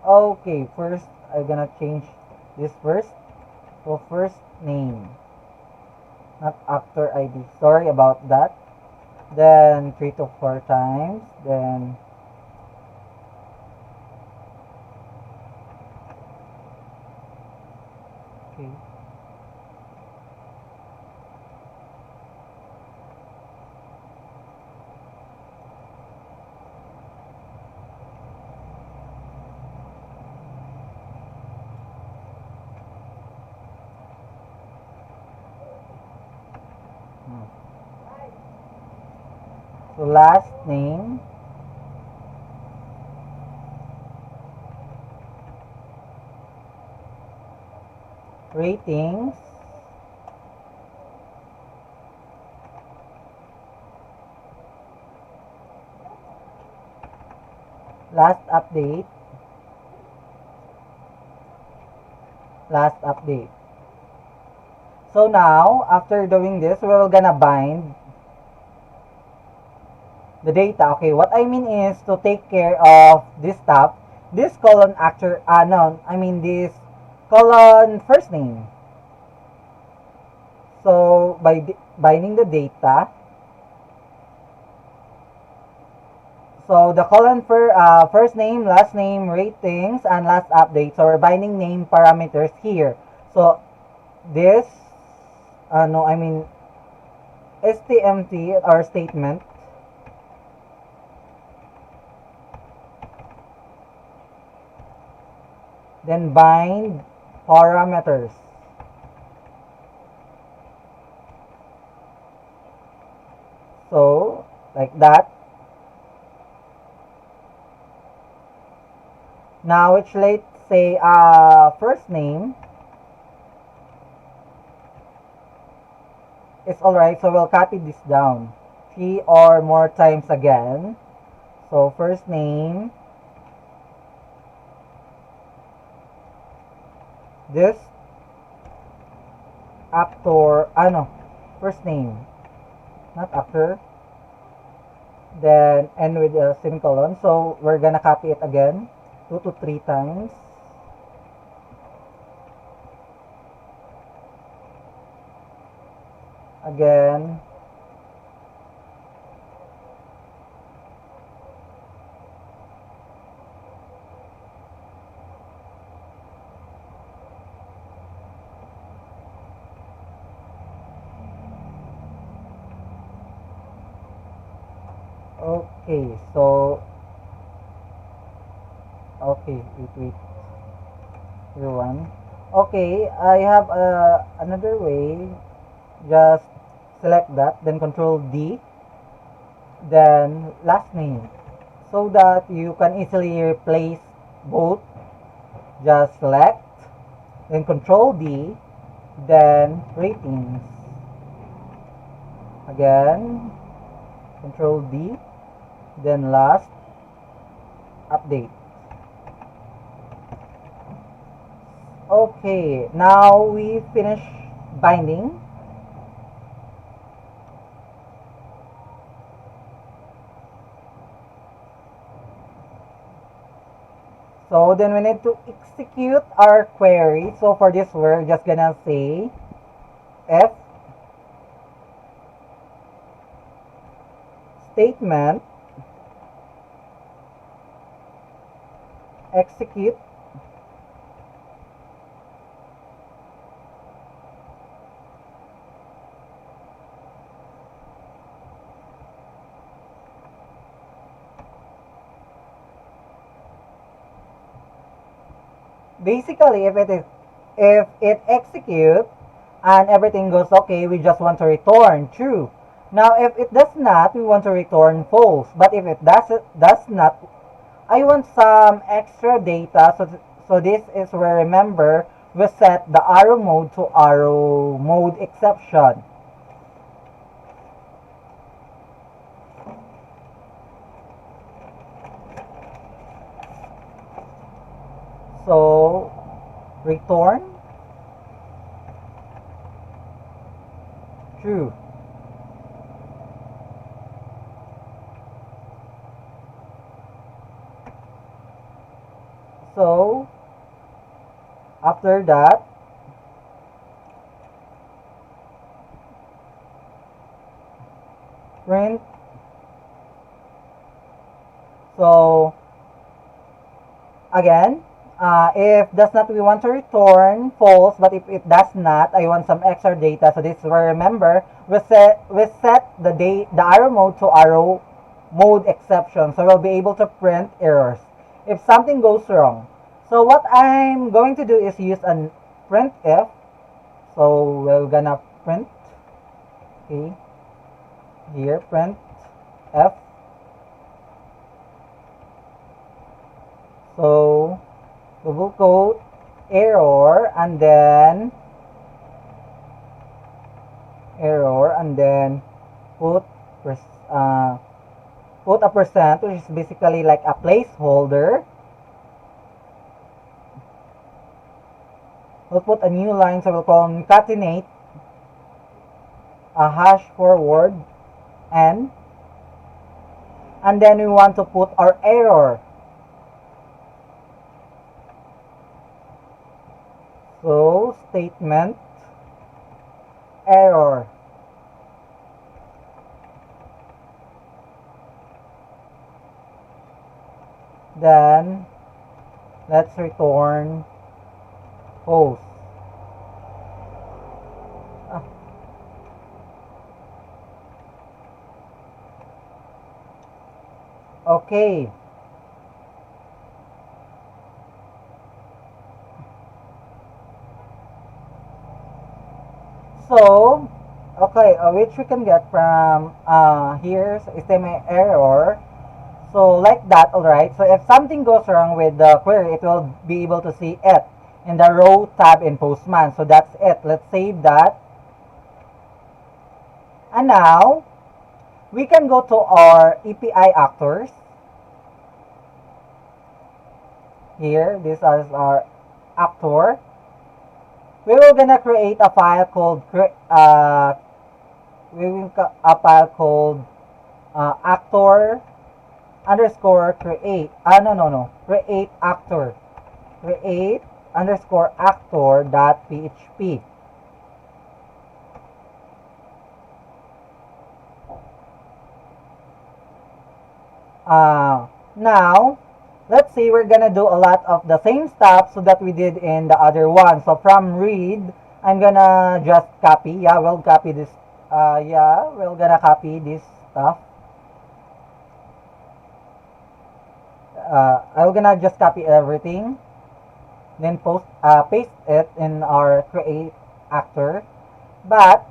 S2: Okay, first I'm gonna change this first to first name, not actor ID. Sorry about that. Then 3 to 4 times. Then okay. So last name, ratings, last update, last update. So now, after doing this, we're gonna bind the data. Okay, what I mean is to take care of this stuff. This colon actor, no, I mean this colon first name. So by binding the data, so the colon for first name, last name, ratings, and last update. So we're binding name parameters here. So this, no, I mean STMT or statement. Then bind parameters. So like that. Now which let's say first name is alright, so we'll copy this down 3 or more times again. So first name, this actor, first name, not actor, then end with a semicolon. So we're gonna copy it again 2 to 3 times. Again. Okay, so okay, wait, everyone. Okay, I have another way. Just select that, then Control D, then last name. so that you can easily replace both. Just select, then Control D, then ratings. Again, Control D, then last, update. Okay, now we finish binding. So then we need to execute our query. So for this, we're just gonna say F statement execute basically if it executes and everything goes okay, we just want to return true. Now if it does not, we want to return false. But if it does not, I want some extra data. So this is where, remember, we set the arrow mode to arrow mode exception. So return true. So after that, print. So again, if does not, we want to return false, but if it does not, I want some extra data. So this is where, remember, we set the arrow mode to arrow mode exception, so we'll be able to print errors if something goes wrong. So what I'm going to do is use a printf. So we're gonna print, okay, here print f. So double quote error and then put a percent, which is basically like a placeholder. We'll put a new line, so we'll call concatenate a hash forward n, and then we want to put our error. So statement error. Then let's return false. Okay. So, okay, which we can get from here's estimate error. So like that, alright. So if something goes wrong with the query, it will be able to see it in the row tab in Postman. So that's it. Let's save that. And now we can go to our API actors. Here, this is our actor. We will gonna create a file called actor underscore create. Create actor. Create underscore actor dot php. Now let's say we're gonna do a lot of the same stuff so that we did in the other one. So from read, I'm gonna just copy. Yeah, we'll copy this. We're gonna copy this stuff. I'm gonna just copy everything, then paste it in our create actor. But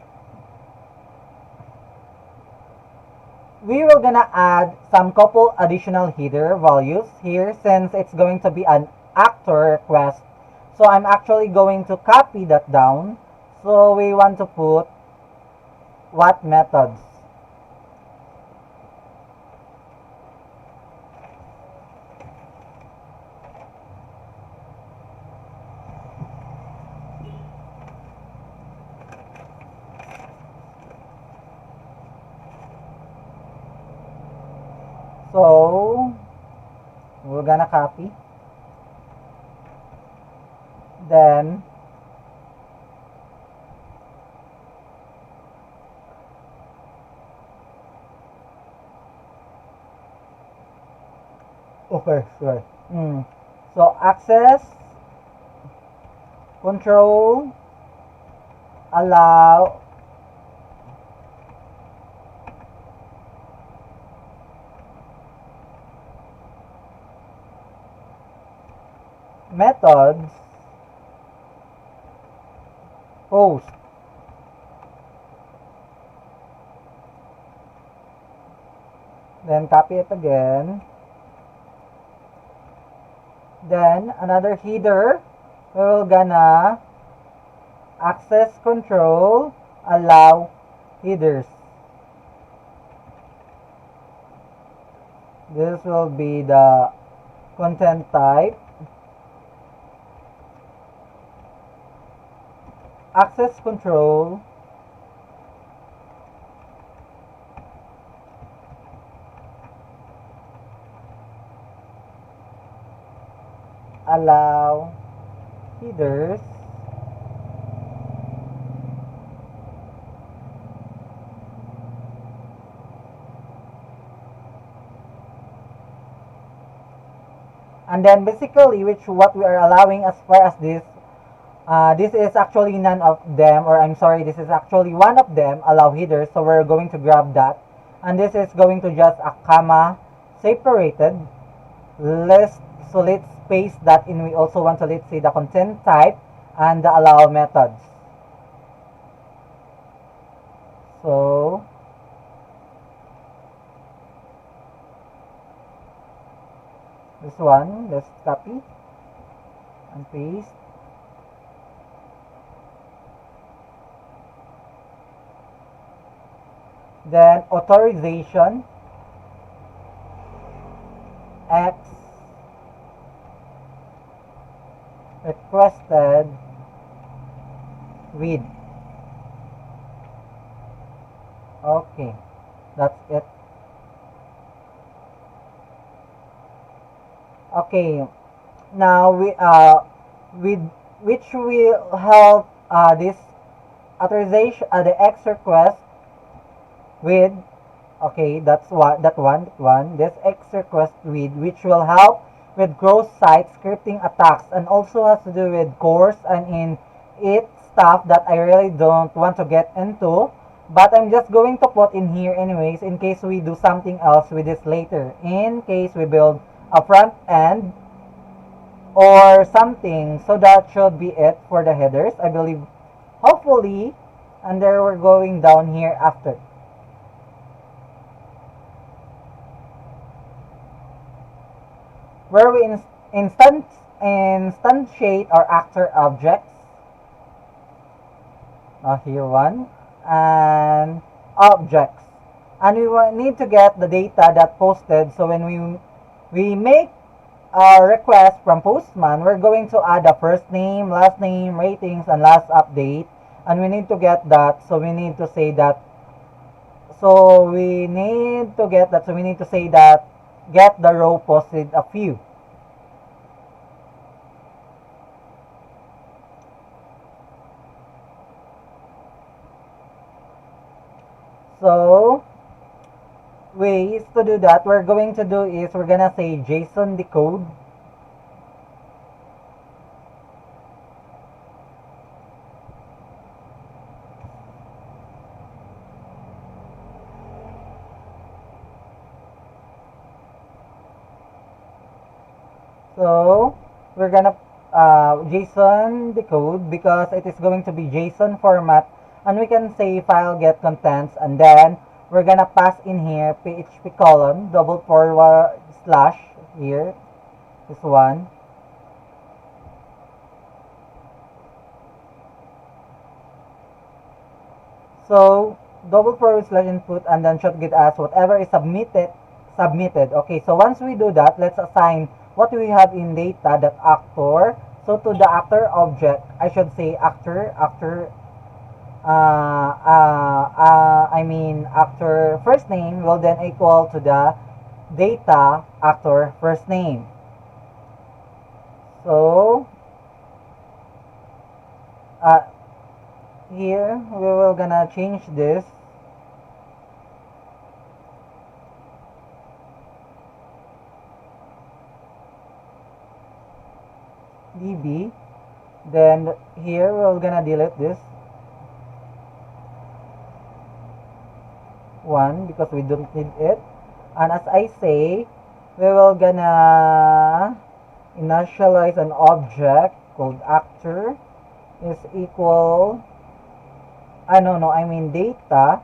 S2: we will gonna add some couple additional header values here since it's going to be an actor request. So I'm actually going to copy that down. So we want to put what methods. So we're gonna copy. Then okay, sure. So access control allow methods post. Then copy it again. Then another header, we're gonna access control allow headers. This will be the content type. Access control allow headers. And then basically what we are allowing as far as this is actually none of them, or I'm sorry, this is actually one of them, allow headers. So we're going to grab that. And this is going to just a comma separated list. So let's paste that in. We also want to, let's say, the content type and the allow methods. So this one, let's copy and paste. Then authorization X requested with. Okay, that's it. Okay, now with which will help this authorization, the X request with. Okay, that's what that one. This X request with, which will help with cross-site scripting attacks, and also has to do with course and in it stuff that I really don't want to get into. But I'm just going to put in here anyways, in case we do something else with this later. In case we build a front end or something. So that should be it for the headers, I believe. Hopefully, and then we're going down here after. Where we instantiate our actor objects. Here one. And objects. And we need to get the data that posted. So when we make a request from Postman, we're going to add a first name, last name, ratings, and last update. And we need to get that. So we need to say that. So we need to get that. So we need to say that get the row posted a few. So ways to do that, we're going to do is we're gonna say JSON decode. So we're gonna JSON decode because it is going to be JSON format, and we can say file get contents, and then we're gonna pass in here PHP colon double forward slash here, this one. So double forward slash input and then should get us whatever is submitted. Okay, so once we do that, let's assign what we have in data, that actor. So to the actor object, I should say actor actor first name will then equal to the data actor first name. So here we will gonna change this db, then here we're gonna delete this one because we don't need it, and as I say, we will gonna initialize an object called actor is equal data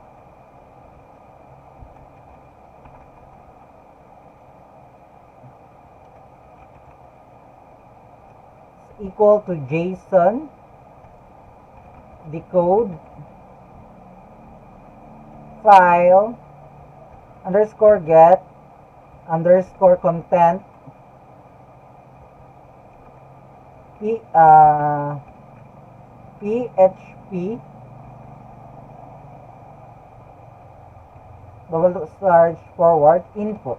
S2: equal to json decode file underscore get underscore content PHP double slash forward input,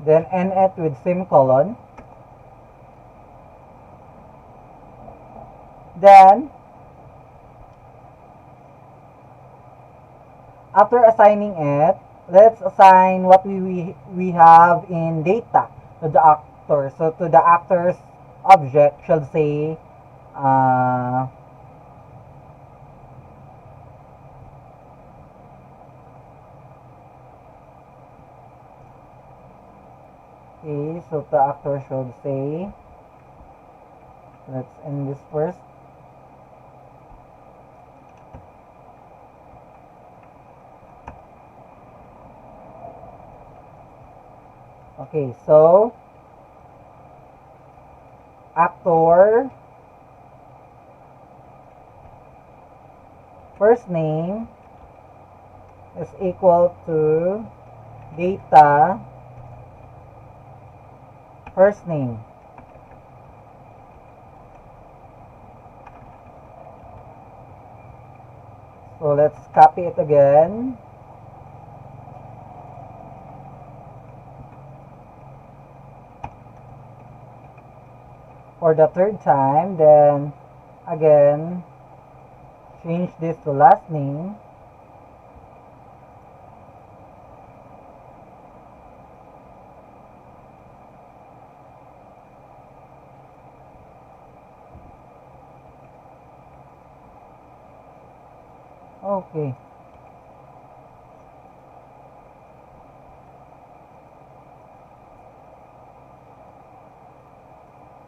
S2: then end it with semicolon. Then after assigning it, let's assign what we have in data to the actor. So to the actor's object should say okay, so the actor should say, let's end this first. Okay, so actor first name is equal to data first name. So let's copy it again. For the third time, then again change this to last name. Okay.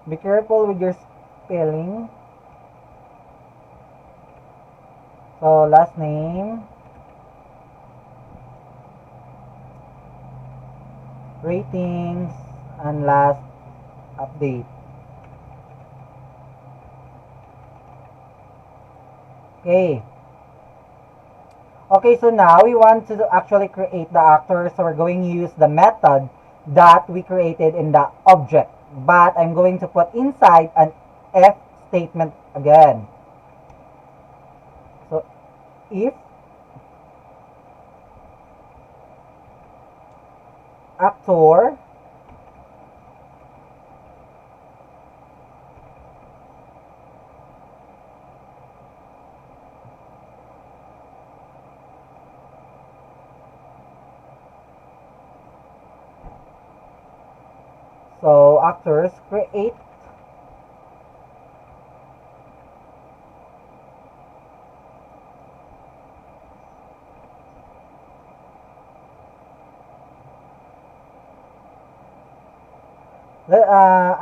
S2: Be careful with your spelling. So last name, ratings, and last update. Okay. Okay, so now we want to actually create the actor, so we're going to use the method that we created in the object. But I'm going to put inside an if statement again. So if actor so actors create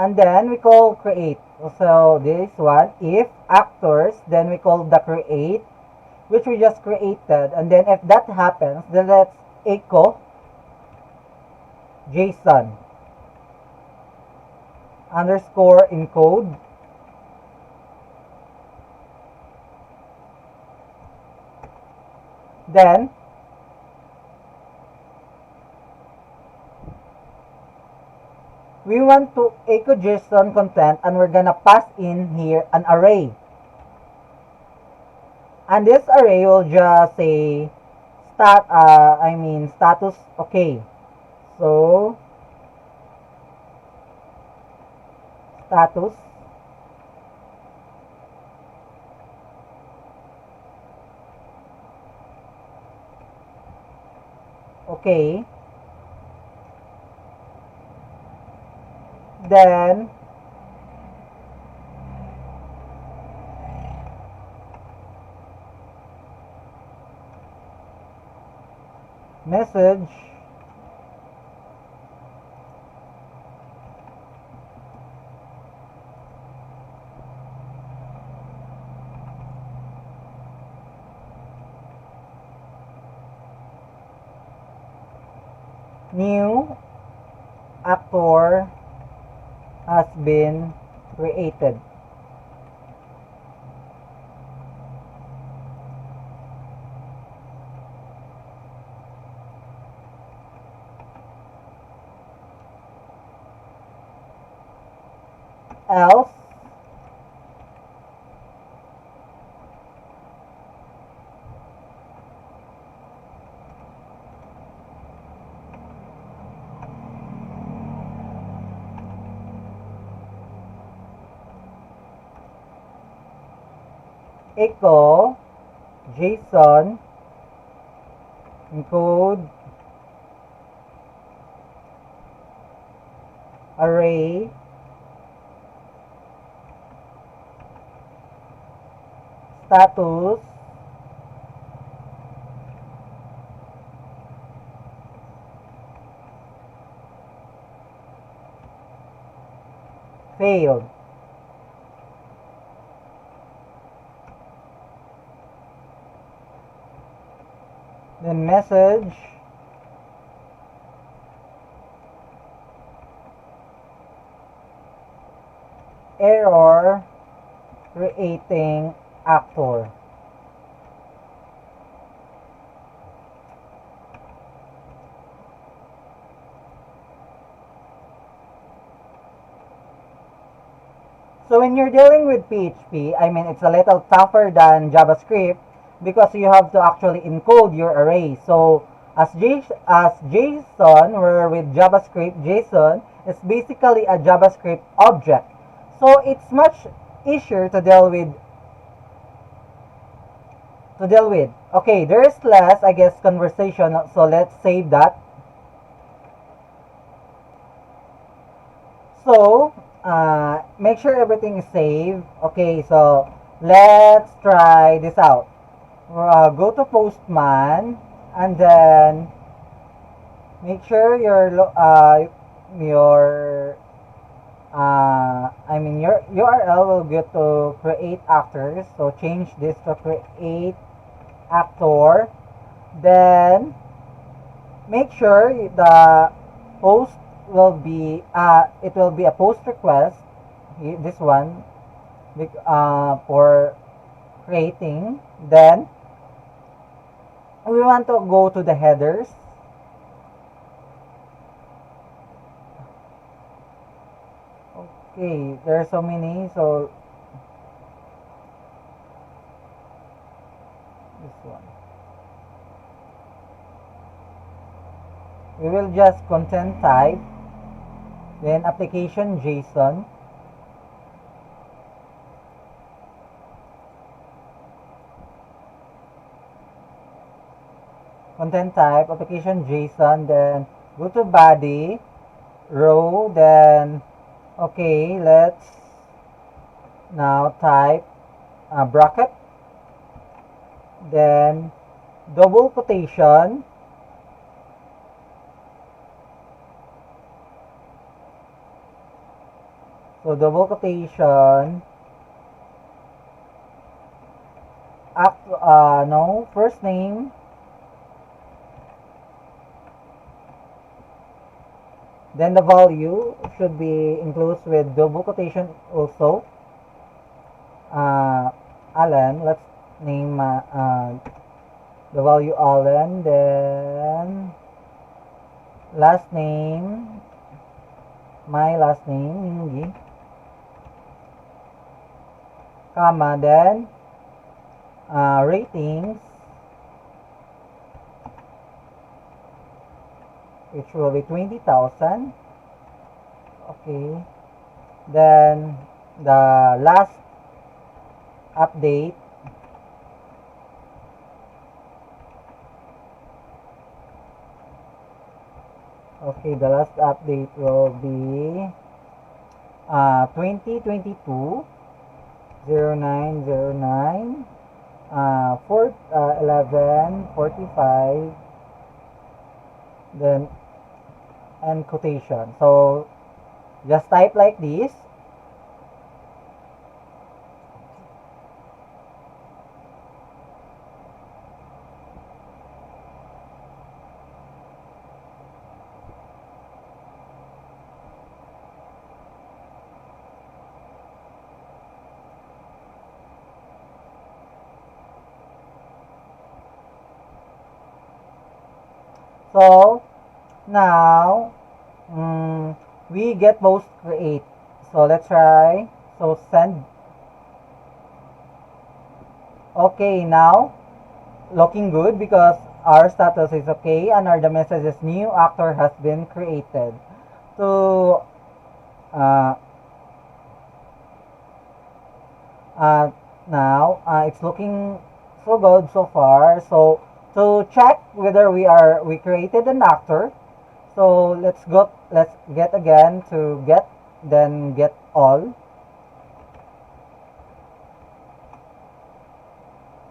S2: and then we call create. So this one, if actors, then we call the create which we just created. And then if that happens, then let's echo json underscore encode then we want to echo JSON content, and we're gonna pass in here an array. And this array will just say status okay. So status okay. Then message new actor has been created. Else echo json encode array status failed. Then message error creating actor. So when you're dealing with PHP, it's a little tougher than JavaScript because you have to actually encode your array. So as JSON, where with JavaScript, JSON is basically a JavaScript object. So it's much easier to deal with. Okay, there's less, I guess, conversation. So let's save that. So make sure everything is saved. Okay, so let's try this out. Go to Postman, and then make sure your URL will get to create actors. So change this to create actor. Then make sure the post will be it will be a post request. This one for creating. Then we want to go to the headers. Okay, there are so many. So this one. We will just content type, then application JSON, content type, application JSON, then go to body, row, then okay, let's now type bracket, then double quotation, so double quotation, first name, then the value should be includes with double quotation also. Alan, let's name the value Alan, then last name, my last name, Mingy, comma, then ratings, which will be 20,000. Okay, then the last update, okay, the last update will be 2022 0909 11:45, then and quotation. So just type like this. So now we get both create. So let's try. So send. Okay, now looking good because our status is okay and our the message is new actor has been created. So now it's looking so good so far. So to check whether we created an actor, so let's get again to get, then get all.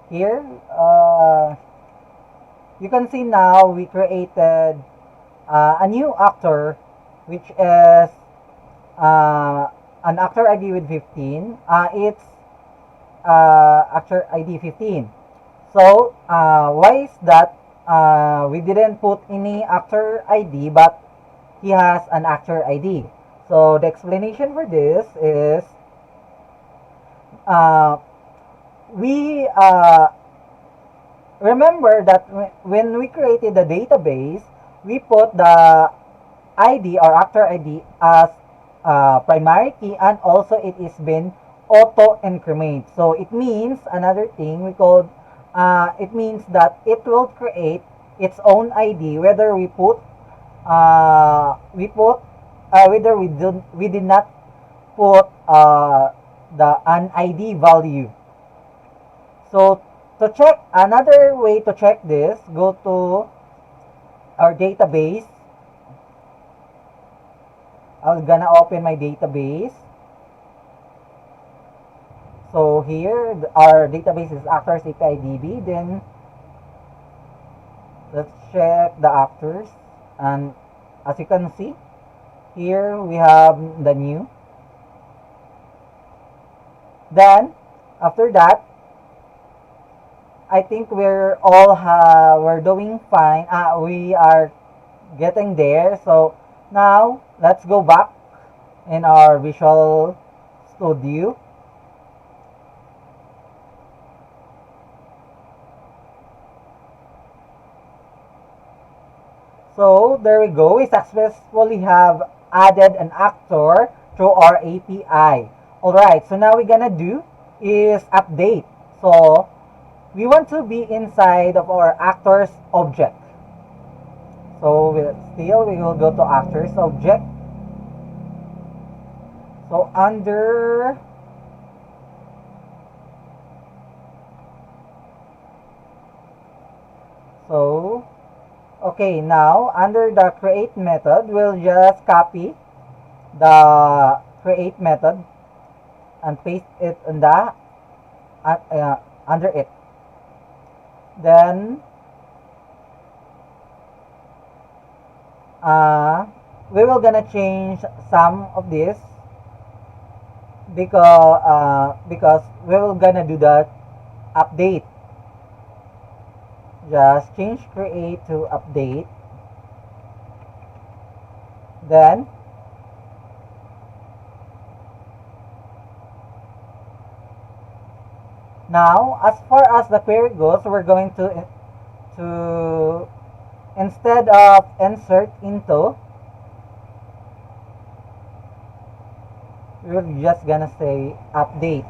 S2: Here you can see now we created a new actor, which is an actor ID with 15. It's actor ID 15. So why is that we didn't put any actor ID but he has an actor ID? So the explanation for this is we remember that when we created the database, we put the ID or actor ID as primary key, and also it is been auto increment. So it means another thing we called it means that it will create its own ID whether we put whether we did not put an ID value. So to check, another way to check this, go to our database. I'm gonna open my database. So here our database is actors API-DB. Then let's check the actors, and as you can see here we have the new. Then after that, I think we're doing fine. We are getting there. So now let's go back in our Visual Studio. So there we go. We successfully have added an actor through our API. Alright, so now we're gonna do is update. So we want to be inside of our actors object. So we will go to actors object. So under okay, now under the create method, we'll just copy the create method and paste it in the under it. Then we will gonna change some of this because we will gonna do the update. just change create to update. Then now, as far as the query goes, we're going to instead of insert into, we're just gonna say update.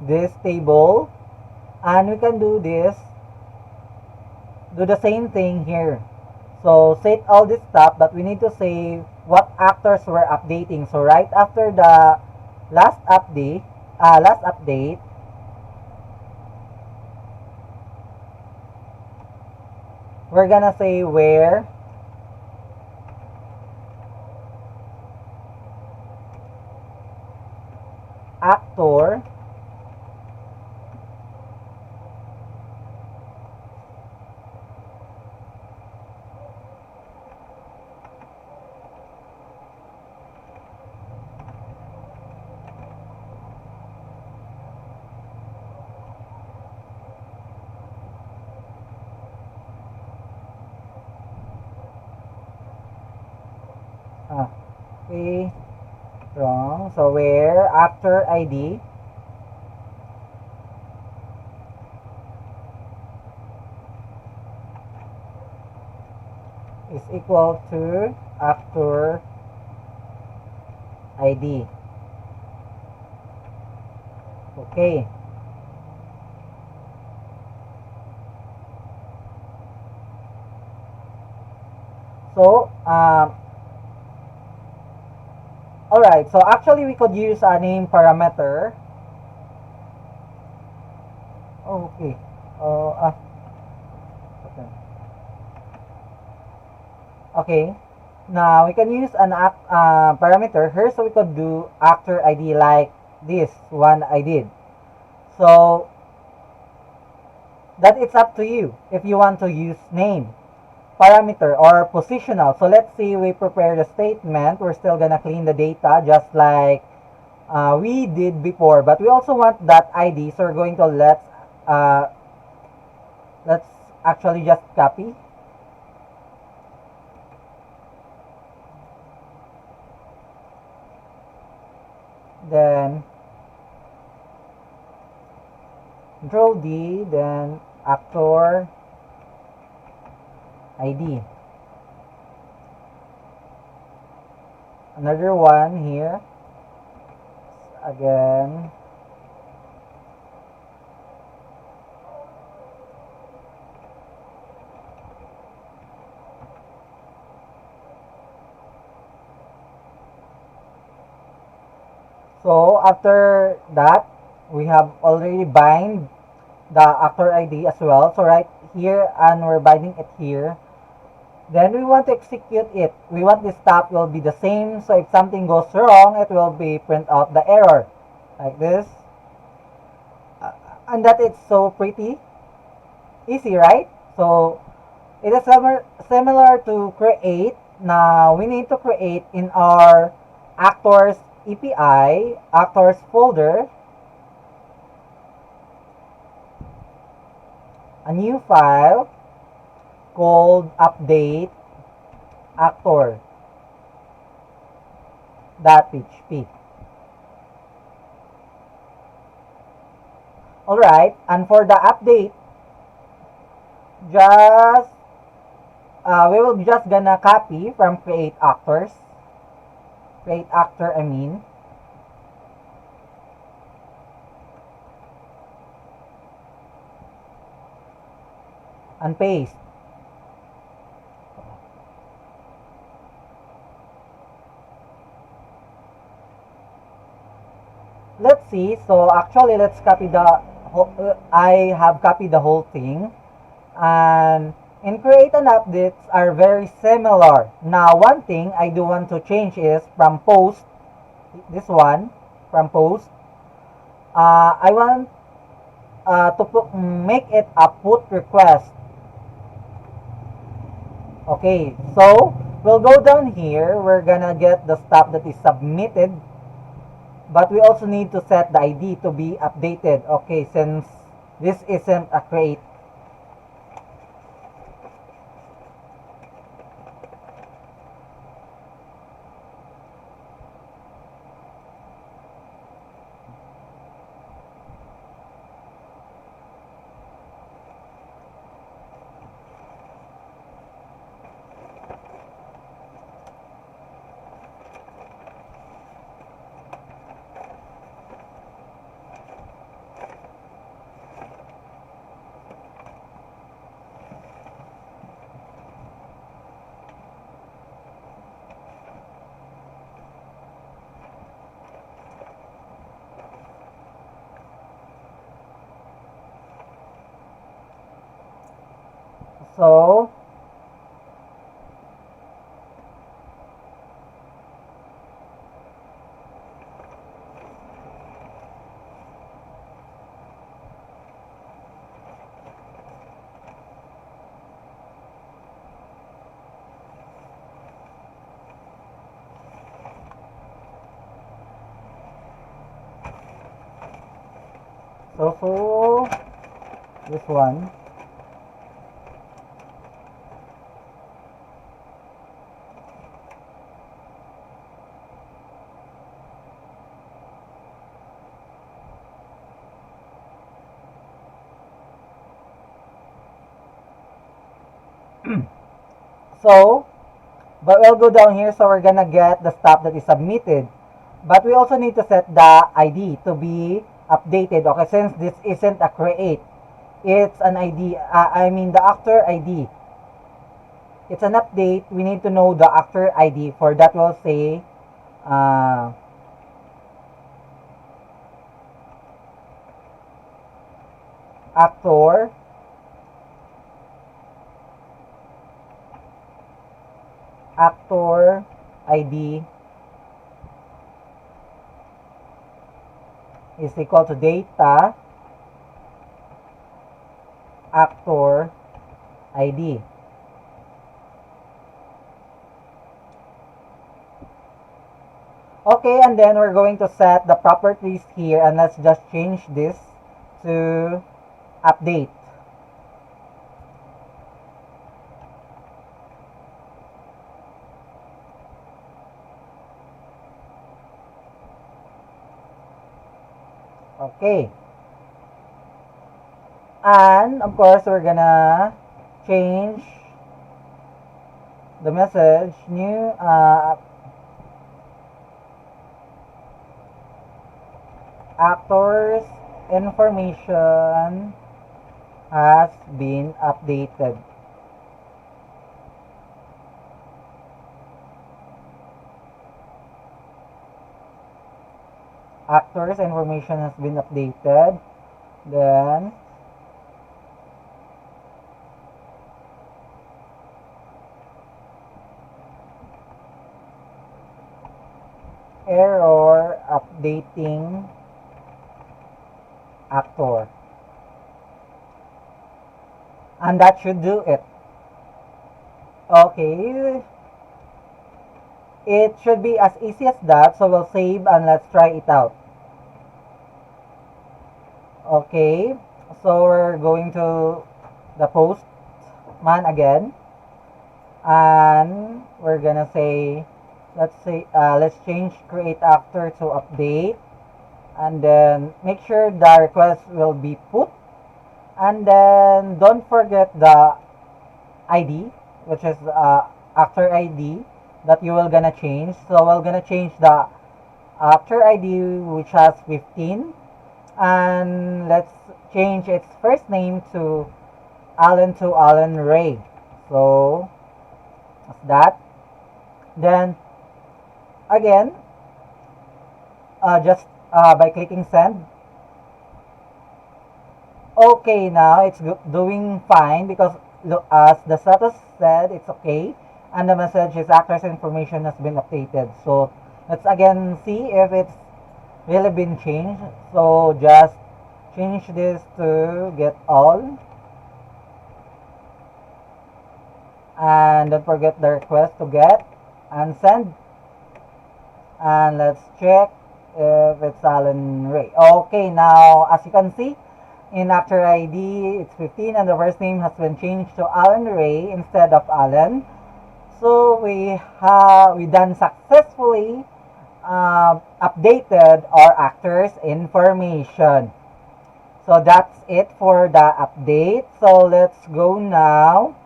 S2: This table, and we can do the same thing here. So set all this stuff, but we need to say what actors we're updating. So right after the last update, we're gonna say where actor okay, wrong. So where actor ID is equal to actor ID. Okay. So, alright, so actually we could use a name parameter. Oh, okay. Okay. Okay. Now we can use an parameter here, so we could do actor ID like this one I did. So that it's up to you if you want to use name parameter or positional. So let's say we prepare the statement. We're still gonna clean the data just like we did before, but we also want that ID. So we're going to let's actually just copy. Then Control D, then actor ID. Another one here. Again. So after that, we have already bind the actor ID as well. So right here, and we're binding it here. Then we want to execute it. We want this stop will be the same. So if something goes wrong, it will be print out the error like this. And that it's so pretty easy, right? So it is similar to create. Now we need to create in our actors API, actors folder, a new file called update actor.php. Alright, and for the update, just we will just gonna copy from create actor, I mean. And paste. Let's see. So actually, let's copy the whole, I have copied the whole thing. And in create and updates are very similar. Now, one thing I do want to change is from post, this one, from post, I want to make it a put request. Okay, so we'll go down here. We're gonna get the stuff that is submitted but we also need to set the ID to be updated. Okay, since this isn't a create. So for this one, so but we'll go down here, so we're gonna get the stuff that is submitted, but we also need to set the ID to be updated. Okay, since this isn't a create, it's an ID, I mean the actor ID. It's an update. We need to know the actor ID. For that, we'll say actor ID is equal to data actor ID. Okay, and then we're going to set the properties here, and let's just change this to update. Okay. And of course, we're gonna change the message new actors information has been updated. Actors information has been updated. Then error updating actor, and that should do it. Okay, it should be as easy as that, so we'll save and let's try it out. Okay, so we're going to the postman again, and we're gonna say, let's change create actor to update, and then make sure the request will be put, and then don't forget the ID, which is actor ID that you will gonna change. So we're gonna change the actor ID, which has 15, and let's change its first name to Alan Ray. So that's that. Then again, just by clicking send. Okay, now it's doing fine because look, as the status said, it's okay, and the message is actors information has been updated. So let's again see if it's really been changed. So just change this to get all, and don't forget the request to get and send, and let's check if it's Alan Ray. Okay, now as you can see, in actor ID, it's 15 and the first name has been changed to Alan Ray instead of Alan. So we done successfully updated our actors information. So that's it for the update. So let's go now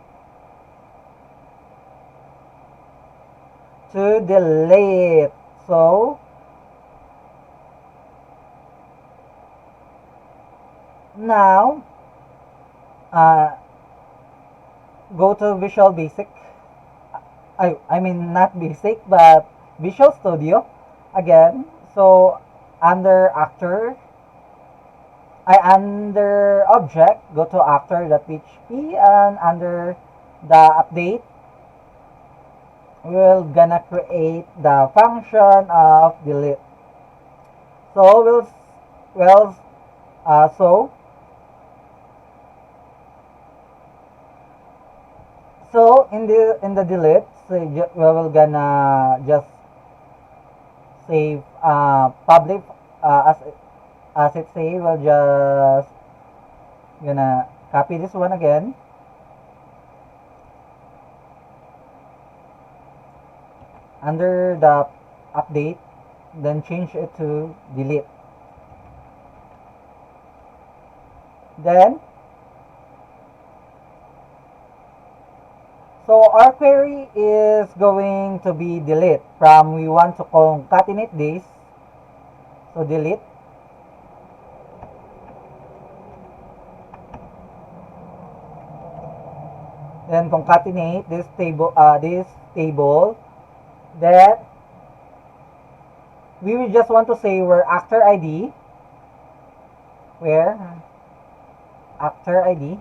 S2: to delete. So now go to Visual Basic. I mean not Basic but Visual Studio again. So under actor, under object, go to actor.php, and under the update, we're gonna create the function of delete. So well so in the delete, so we're gonna just save public as it say. We'll just gonna copy this one again, under the update, then change it to delete. Then so our query is going to be delete from, we want to concatenate this, so delete. Then concatenate this table that we will just want to say where actor ID, where actor ID,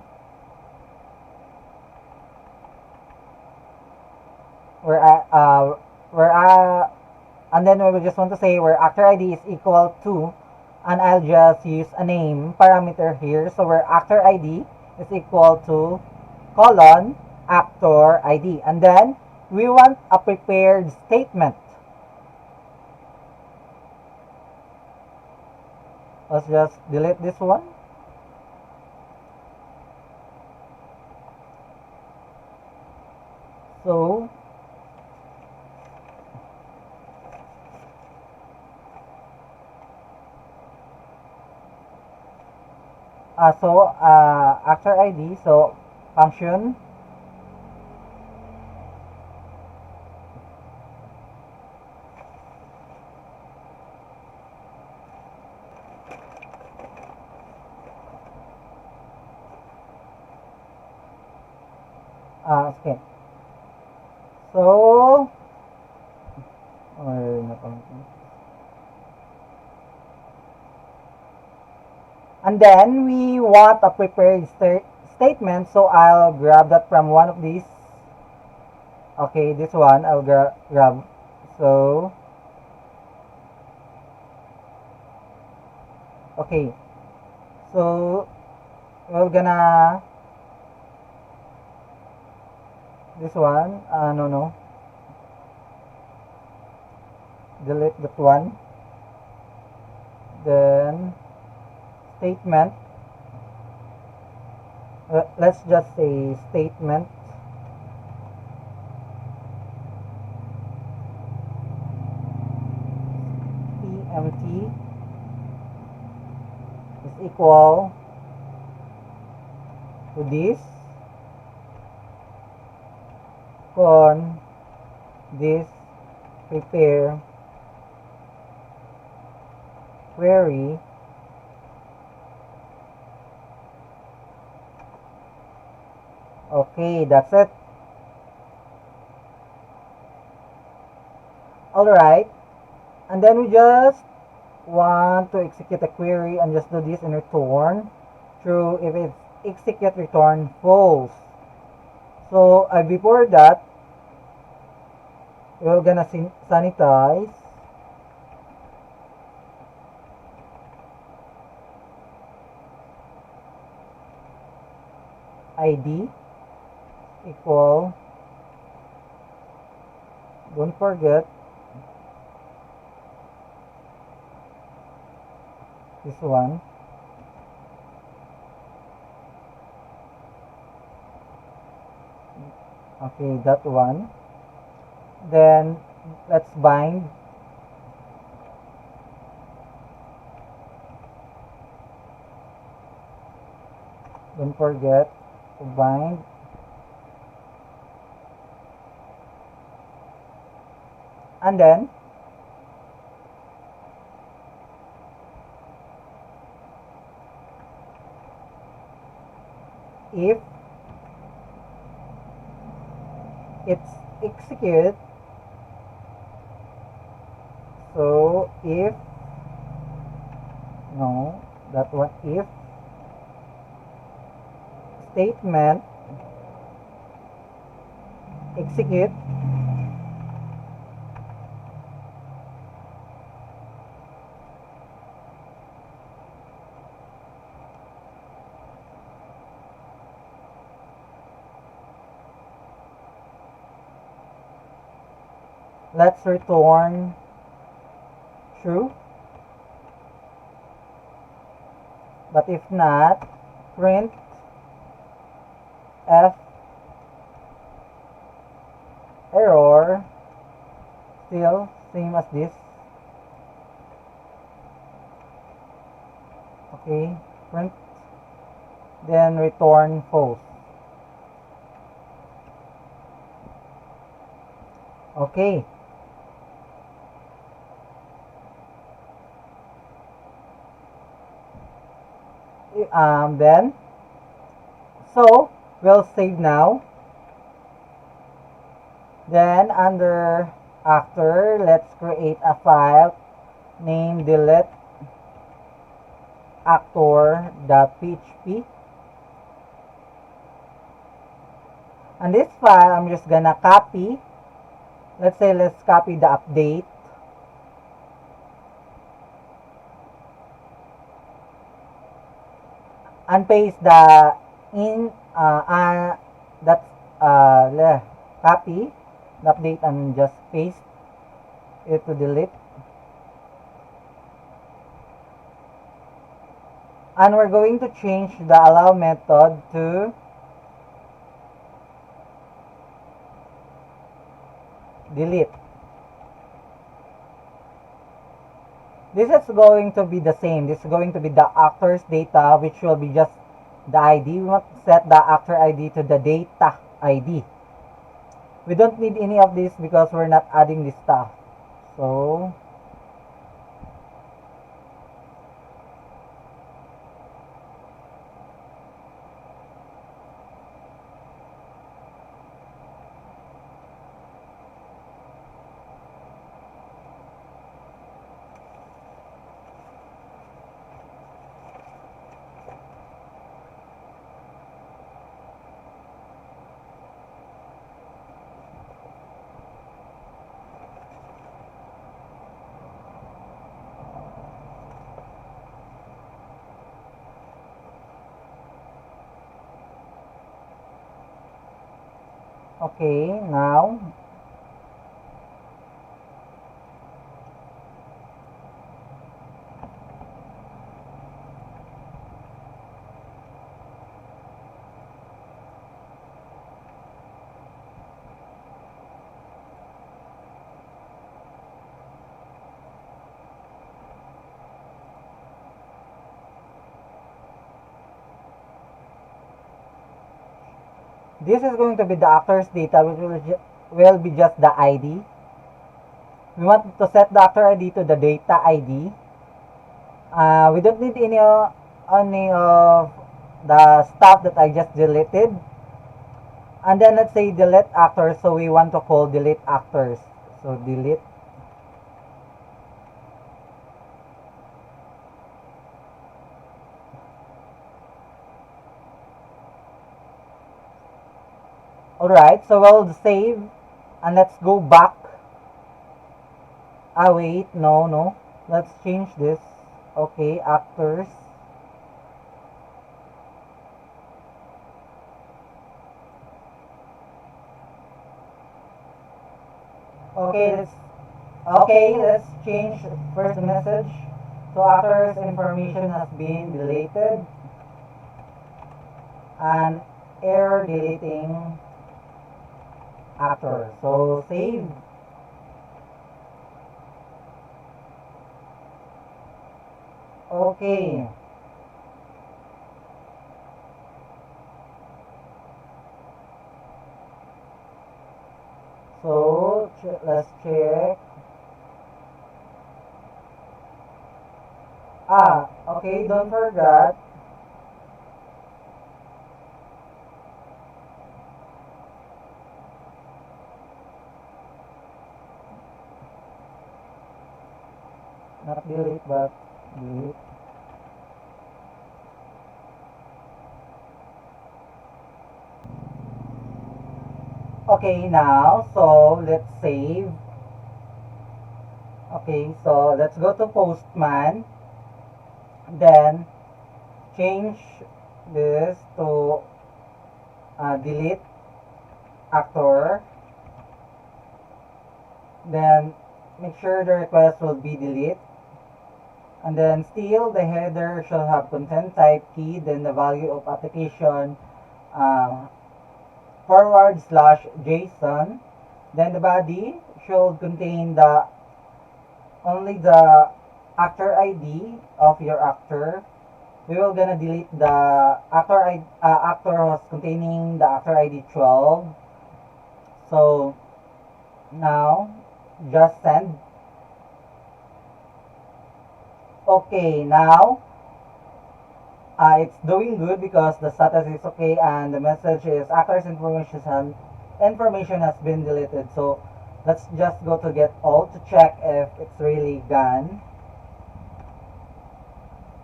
S2: and then we will just want to say where actor ID is equal to, and I'll just use a name parameter here. So where actor ID is equal to colon actor ID, and then we want a prepared statement. Let's just delete this one. So actor ID, so function okay. So and then we want a prepared statement, so I'll grab that from one of these. Okay, this one I'll grab. So okay, so we're gonna this one, no, delete that one. Then statement, let's just say statement tmt is equal to this con this prepare query okay, that's it. Alright, and then we just want to execute a query and just do this in return true if it's execute return false. So before that, we're gonna sanitize ID equal, don't forget this one. Okay, that one. Then let's bind. Don't forget to bind. And then if it's execute, so if no, that one, if statement execute, let's return true. But if not, print f error, still same as this. Okay, print, then return false. Okay. Then so we'll save now. Then under actor, let's create a file named delete actor.php, and this file I'm just gonna copy. Let's say let's copy the update. And paste the in that's copy the update and just paste it to delete. And we're going to change the allow method to delete. This is going to be the same. This is going to be the actor's data, which will be just the ID. We want to set the actor ID to the data ID. We don't need any of this because we're not adding this stuff. So okay, now this is going to be the actor's data, which will be just the ID. We want to set the actor ID to the data ID. We don't need any of the stuff that I just deleted. And then let's say delete actors, so we want to call delete actors. So delete. Alright, so we'll save and let's go back. Wait, no. Let's change this. Okay, actors. Okay, let's change first the message. So actor's information has been deleted, and error deleting actor. So save. Okay. So let's check. Okay, don't forget. Not delete, but delete. Okay, now, so let's save. Okay, so let's go to Postman. Then change this to delete actor. Then make sure the request will be delete. And then still the header shall have content type key, then the value of application /json. Then the body should contain only the actor ID of your actor. We will gonna delete the actor was containing the actor ID 12. So now just send. Okay, now it's doing good because the status is okay and the message is actor's information has been deleted. So let's just go to get all to check if it's really gone.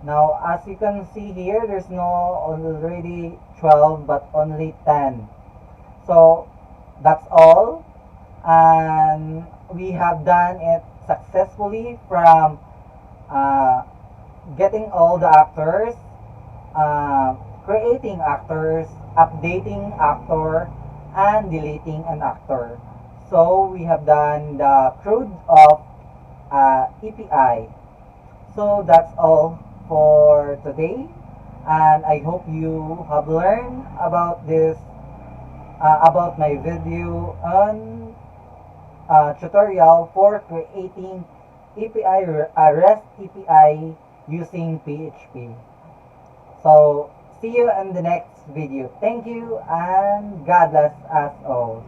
S2: Now as you can see here, there's no already 12 but only 10. So that's all, and we have done it successfully from getting all the actors, creating actors, updating actor, and deleting an actor. So we have done the crude of API. So that's all for today, and I hope you have learned about this, about my video on tutorial for creating API, REST API using PHP. So see you in the next video. Thank you and God bless us all.